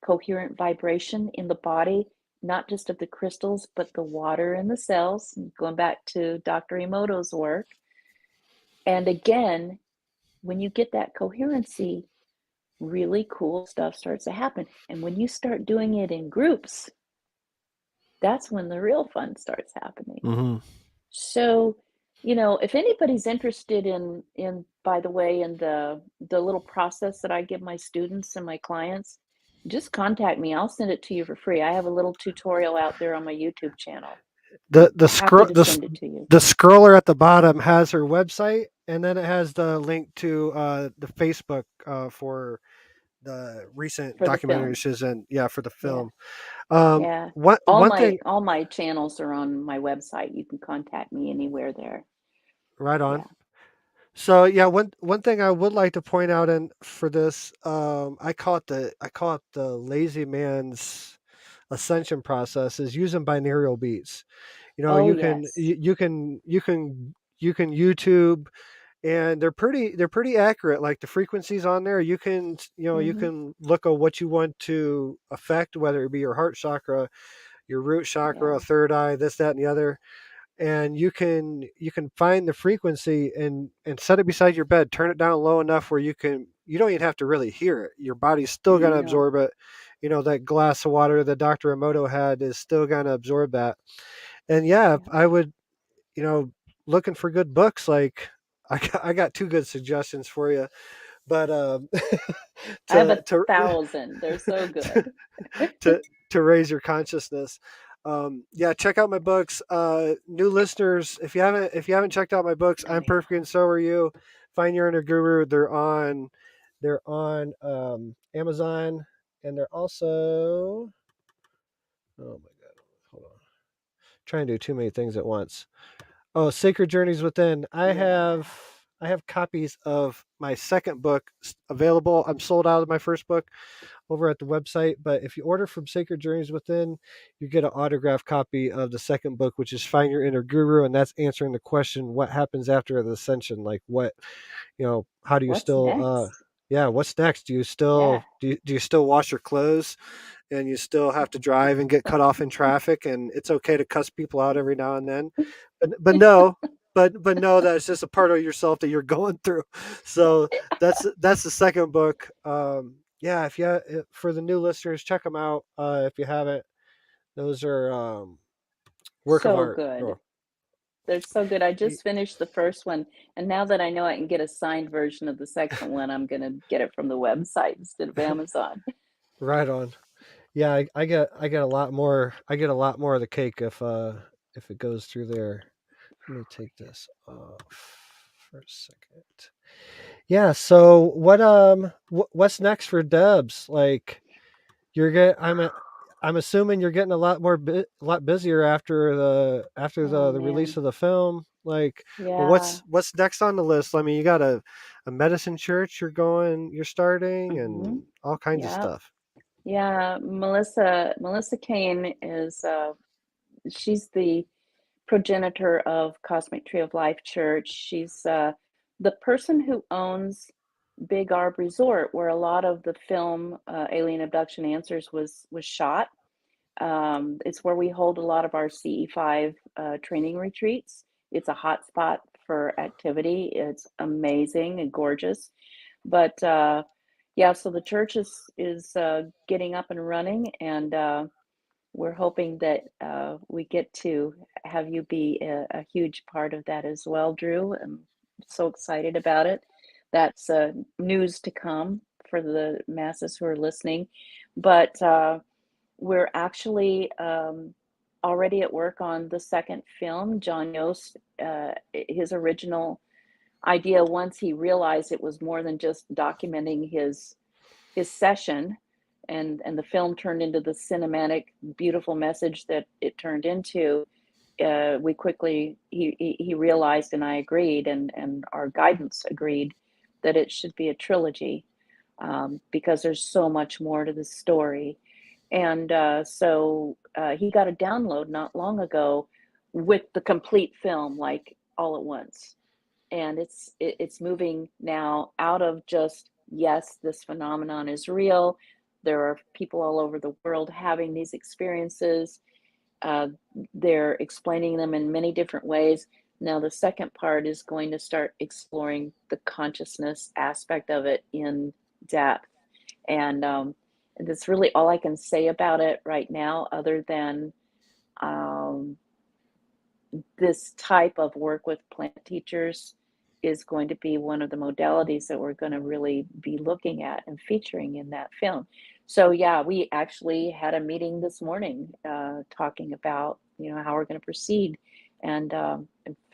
coherent vibration in the body, not just of the crystals, but the water in the cells, going back to Dr. Emoto's work. And again, when you get that coherency, really cool stuff starts to happen. And when you start doing it in groups, that's when the real fun starts happening. Mm-hmm. So, if anybody's interested in by the way, in the little process that I give my students and my clients, just contact me. I'll send it to you for free. I have a little tutorial out there on my YouTube channel. The Happy to send it to you. the scroller at the bottom has her website, and then it has the link to the Facebook for the recent For the documentary film. she's in. Yeah, for the Yeah. film. Yeah. One thing, All my channels are on my website. You can contact me anywhere there. right on. Yeah. So yeah, one thing I would like to point out, and for this, I call it the lazy man's ascension process, is using binaural beats. Oh, You can yes. you can YouTube, and they're pretty accurate. Like the frequencies on there, you can you Mm-hmm. can look at what you want to affect, whether it be your heart chakra, your root chakra, Yeah. third eye, this, that, and the other. And you can find the frequency and set it beside your bed. Turn it down low enough where you don't even have to really hear it. Your body's still gonna No. absorb it. That glass of water that Dr. Emoto had is still gonna absorb that. And yeah, Yeah. I would, looking for good books, like I got two good suggestions for you. But I have to 1,000. They're so good. to to raise your consciousness. Yeah, check out my books. New listeners, if you haven't checked out my books, I'm Perfect and So Are You. Find Your Inner Guru. They're on Amazon, and they're also, oh my god, hold on, trying to do too many things at once. Oh, Sacred Journeys Within. I Yeah. have copies of my second book available. I'm sold out of my first book over at the website, but if you order from Sacred Journeys Within, you get an autographed copy of the second book, which is Find Your Inner Guru, and that's answering the question, what happens after the ascension? Like, what, how do you What's still next? yeah, what's next? Do you Yeah. still do you still wash your clothes, and you still have to drive and get cut off in traffic, and it's okay to cuss people out every now and then? But no, but no, that's just a part of yourself that you're going through. So that's the second book. Yeah, for the new listeners, check them out. If you haven't, those are work of So art. good. Oh, They're so good. I y- just finished the first one, and now that I know I can get a signed version of the second one, I'm gonna get it from the website instead of Amazon. right on. Yeah, I get a lot more. I get a lot more of the cake if it goes through there. Let me take this off for a second. Yeah. So what's next for Debs? Like, I'm assuming you're getting a lot lot busier after the Oh release man. of the film. Like, well, Yeah. what's next on the list? I mean, you got a medicine church you're starting, Mm-hmm. and all kinds of Yeah. stuff. Yeah. Melissa Kane is she's the progenitor of Cosmic Tree of Life Church. She's the person who owns Big Arb Resort, where a lot of the film Alien Abduction Answers was shot. It's where we hold a lot of our CE5 training retreats. It's a hot spot for activity. It's amazing and gorgeous. But yeah, so the church is getting up and running, and we're hoping that we get to have you be a huge part of that as well, Drew. I'm so excited about it. That's news to come for the masses who are listening. But we're actually already at work on the second film. John Yost, his original idea, once he realized it was more than just documenting his session, and the film turned into the cinematic, beautiful message that it turned into. We quickly he realized, and I agreed, and our guidance agreed, that it should be a trilogy, because there's so much more to the story. And so he got a download not long ago with the complete film, like all at once. And it's moving now out of just, yes, this phenomenon is real. There are people all over the world having these experiences. Uh, they're explaining them in many different ways. Now, the second part is going to start exploring the consciousness aspect of it in depth. And that's really all I can say about it right now, other than um, this type of work with plant teachers is going to be one of the modalities that we're going to really be looking at and featuring in that film. So yeah, we actually had a meeting this morning talking about, how we're going to proceed, and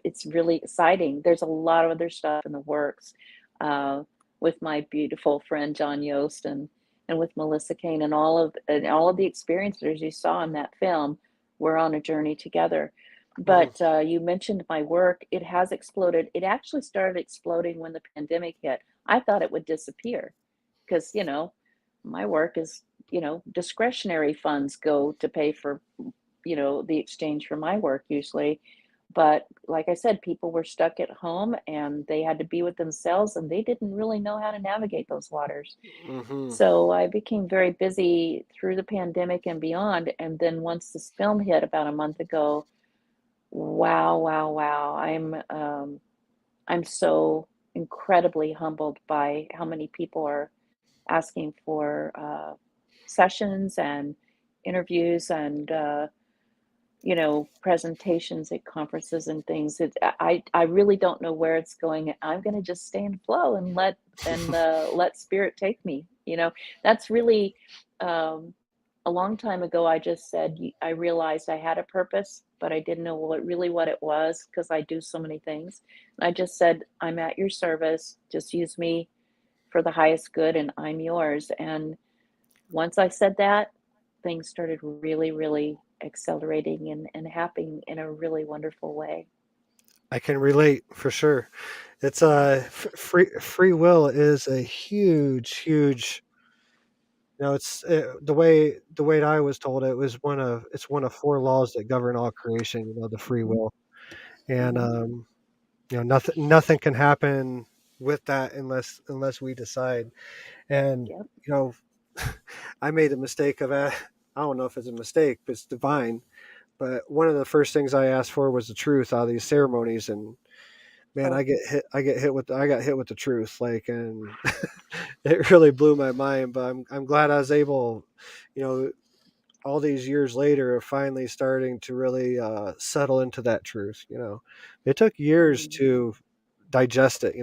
it's really exciting. There's a lot of other stuff in the works with my beautiful friend John Yost, and with Melissa Kane, and all of the experiencers you saw in that film. We're on a journey together. But you mentioned my work. It has exploded. It actually started exploding when the pandemic hit. I thought it would disappear because, my work is, discretionary funds go to pay for, the exchange for my work usually. But like I said, people were stuck at home and they had to be with themselves, and they didn't really know how to navigate those waters. Mm-hmm. So I became very busy through the pandemic and beyond. And then once this film hit about a month ago, wow, wow, wow. I'm so incredibly humbled by how many people are asking for sessions and interviews, and presentations at conferences and things. I really don't know where it's going. I'm going to just stay in flow and let spirit take me. That's really a long time ago. I just said I realized I had a purpose, but I didn't know what it was, because I do so many things. And I just said, I'm at your service. Just use me for the highest good, and I'm yours. And once I said that, things started really, really accelerating and happening in a really wonderful way. I can relate for sure. It's free will is a huge, huge. It's the way I was told it was one of four laws that govern all creation. The free Mhm. will, and Mhm. nothing can happen with that unless we decide. And Yep. you know, I made a mistake of that. I don't know if it's a mistake, but it's divine. But one of the first things I asked for was the truth out of these ceremonies, and man, Oh, I got hit with the truth, like, and it really blew my mind. But I'm glad I was able, you know, all these years later, of finally starting to really settle into that truth. It took years mhm. to digest it.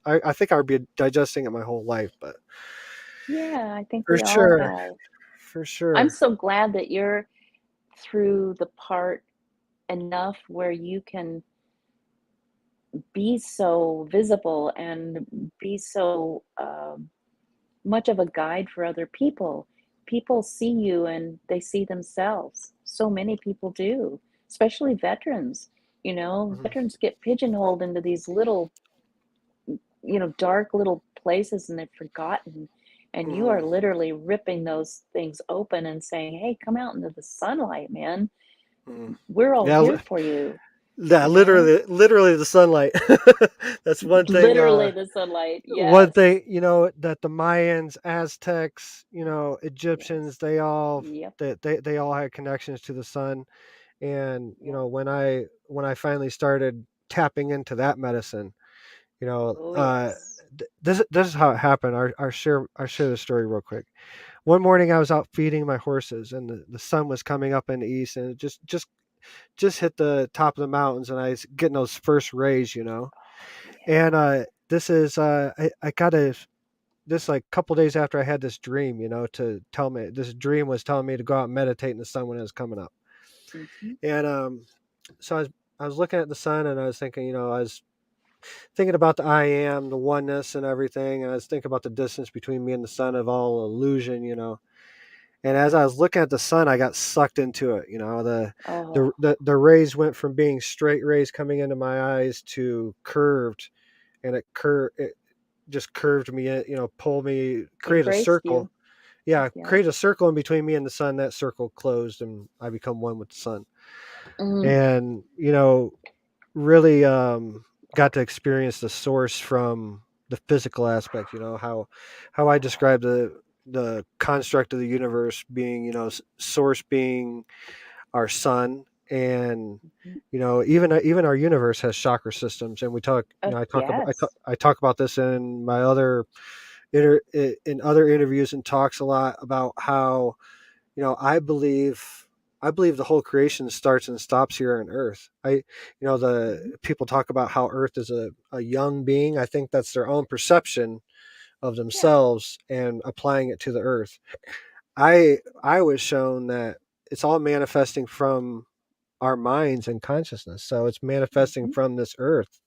I think I'd be digesting it my whole life, but Yeah, I think for we all sure, have. for I'm sure. so glad that you're through the part enough where you can be so visible and be so much of a guide for other people. People see you and they see themselves. So many people do, especially veterans. Mhm. Veterans get pigeonholed into these little, dark little places, and they're forgotten. And you are Mhm. literally ripping those things open and saying, hey, come out into the sunlight, man. Mhm. We're all Yeah, here for you, yeah, you know? literally the sunlight. That's one thing. Literally the sunlight. One Yes. thing, that the Mayans, Aztecs, Yes. Egyptians, Yep. they all had connections to the sun. And Yep. when I finally started tapping into that medicine, Oh, yes. this is how it happened. I'll share the story real quick. one morning I was out feeding my horses, and the sun was coming up in the east, and it just hit the top of the mountains, and I was getting those first rays, you know. And this is I got a this like couple days after I had this dream, you know, to tell me this dream was telling me to go out and meditate in the sun when it was coming up. Mhm. And so I was looking at the sun, and I was thinking, you know, I was thinking about the I am, the oneness, and everything. And I was thinking about the distance between me and the sun of all illusion, you know. And as I was looking at the sun, I got sucked into it. You know, Oh, the rays went from being straight rays coming into my eyes to curved, and it just curved me, you know, pulled me, created a embraced you. circle. Yeah, Yeah. create a circle in between me and the sun. That circle closed, and I become one with the sun. Mm, And you know, really got to experience the source from the physical aspect. You know how I describe the construct of the universe being, you know, source being our sun, and mhm. you know, even our universe has chakra systems, and we talk, you know, Yes. I talk about this in my other in other interviews and talks a lot about how, you know, I believe the whole creation starts and stops here on Earth. You know, Mhm. the people talk about how Earth is a young being. I think that's their own perception of Yeah. themselves and applying it to the Earth. I was shown that it's all manifesting from our minds and consciousness. So it's manifesting Mhm. from this Earth,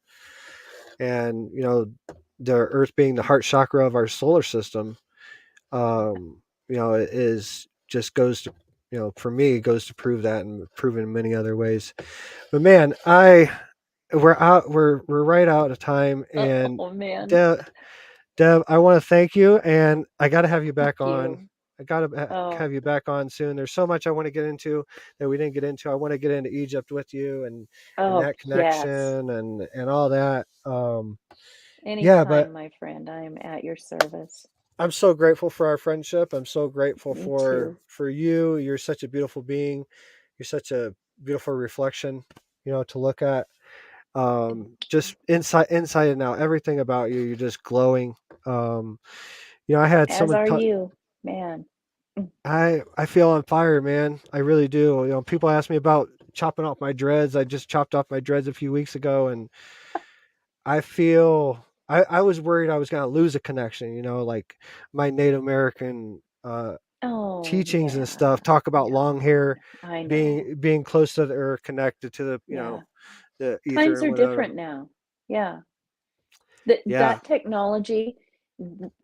and you know, the Earth being the heart chakra of our solar system. You know, it is just goes to, you know, for me, it goes to prove that, and proven in many other ways. But man, we're right out of time. And Oh man. Deb, I want to thank you, and I got to have you Thank back on. you. I got to Oh, have you back on soon. There's so much I want to get into that we didn't get into. I want to get into Egypt with you, and oh that yes. connection, and all that. Yeah, but Anytime, my friend. I am at your service. I'm so grateful for our friendship. I'm so grateful Me too. for you. You're such a beautiful being. You're such a beautiful reflection, you know, to look at. Thank you. Just inside and out, everything about you. You're just glowing. Um, you know, I had As someone are talk. you, man. Mm. I feel on fire, man. I really do. You know, people ask me about chopping off my dreads. I just chopped off my dreads a few weeks ago, and I feel I was worried I was gonna lose a connection. You know, like my Native American Oh teachings and yeah. stuff talk about long No, hair I know. being close to the earth, connected to the, you Yeah. know, the ether Times and are whatever. different now. Yeah. That Yeah. that technology,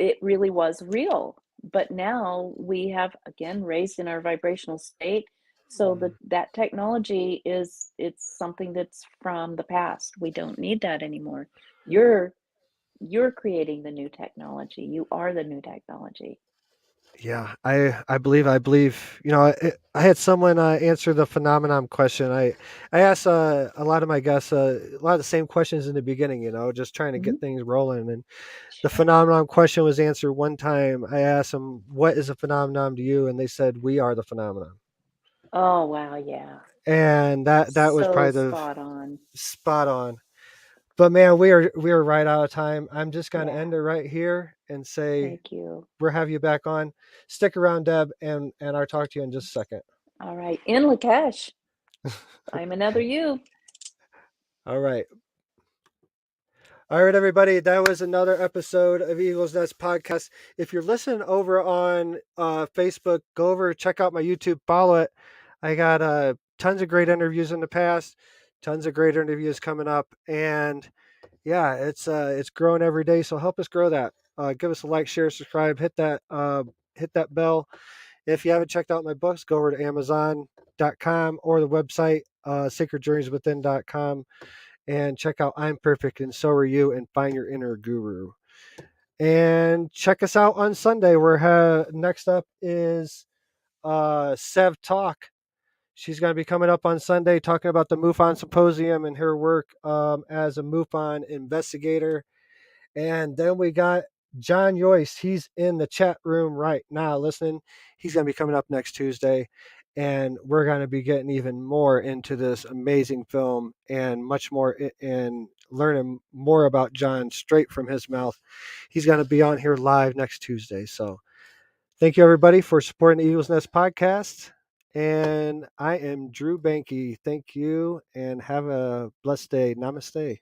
it really was real. But now we have again raised in our vibrational state. So Mm. that technology it's something that's from the past. We don't need that anymore. You're you're creating the new technology. You are the new technology. Yeah, I believe, you know, I had someone answer the phenomenon question. I asked a lot of my guests a lot of the same questions in the beginning, you know, just trying to Mhm. get things rolling. And the Sure. phenomenon question was answered one time. I asked them, "What is a phenomenon to you?" And they said, "We are the phenomenon." Oh wow, yeah. And that was So probably the spot on. spot on. But man, we are right out of time. I'm just going to Yeah. end it right here and say Thank you. we'll have you back on. Stick around, Deb, and I'll talk to you in just a second. All right. In Lakesh. I'm another you. All right. All right, everybody. That was another episode of Eagles Nest Podcast. If you're listening over on Facebook, go over, check out my YouTube, follow it. I got tons of great interviews in the past, tons of great interviews coming up, and yeah, it's growing every day. So help us grow that. Give us a like, share, subscribe, hit that bell. If you haven't checked out my books, go over to Amazon.com or the website sacredjourneyswithin.com and check out I'm Perfect and So Are You and Find Your Inner Guru. And check us out on Sunday. We're next up is Sev Talk. She's going to be coming up on Sunday talking about the MUFON Symposium and her work as a MUFON investigator. And then we got John Yost. He's in the chat room right now listening. He's going to be coming up next Tuesday. And we're going to be getting even more into this amazing film and much more and learning more about John straight from his mouth. He's going to be on here live next Tuesday. So Thank you, everybody, for supporting the Eagles Nest podcast. And I am Drew Banky. Thank you, and have a blessed day. Namaste.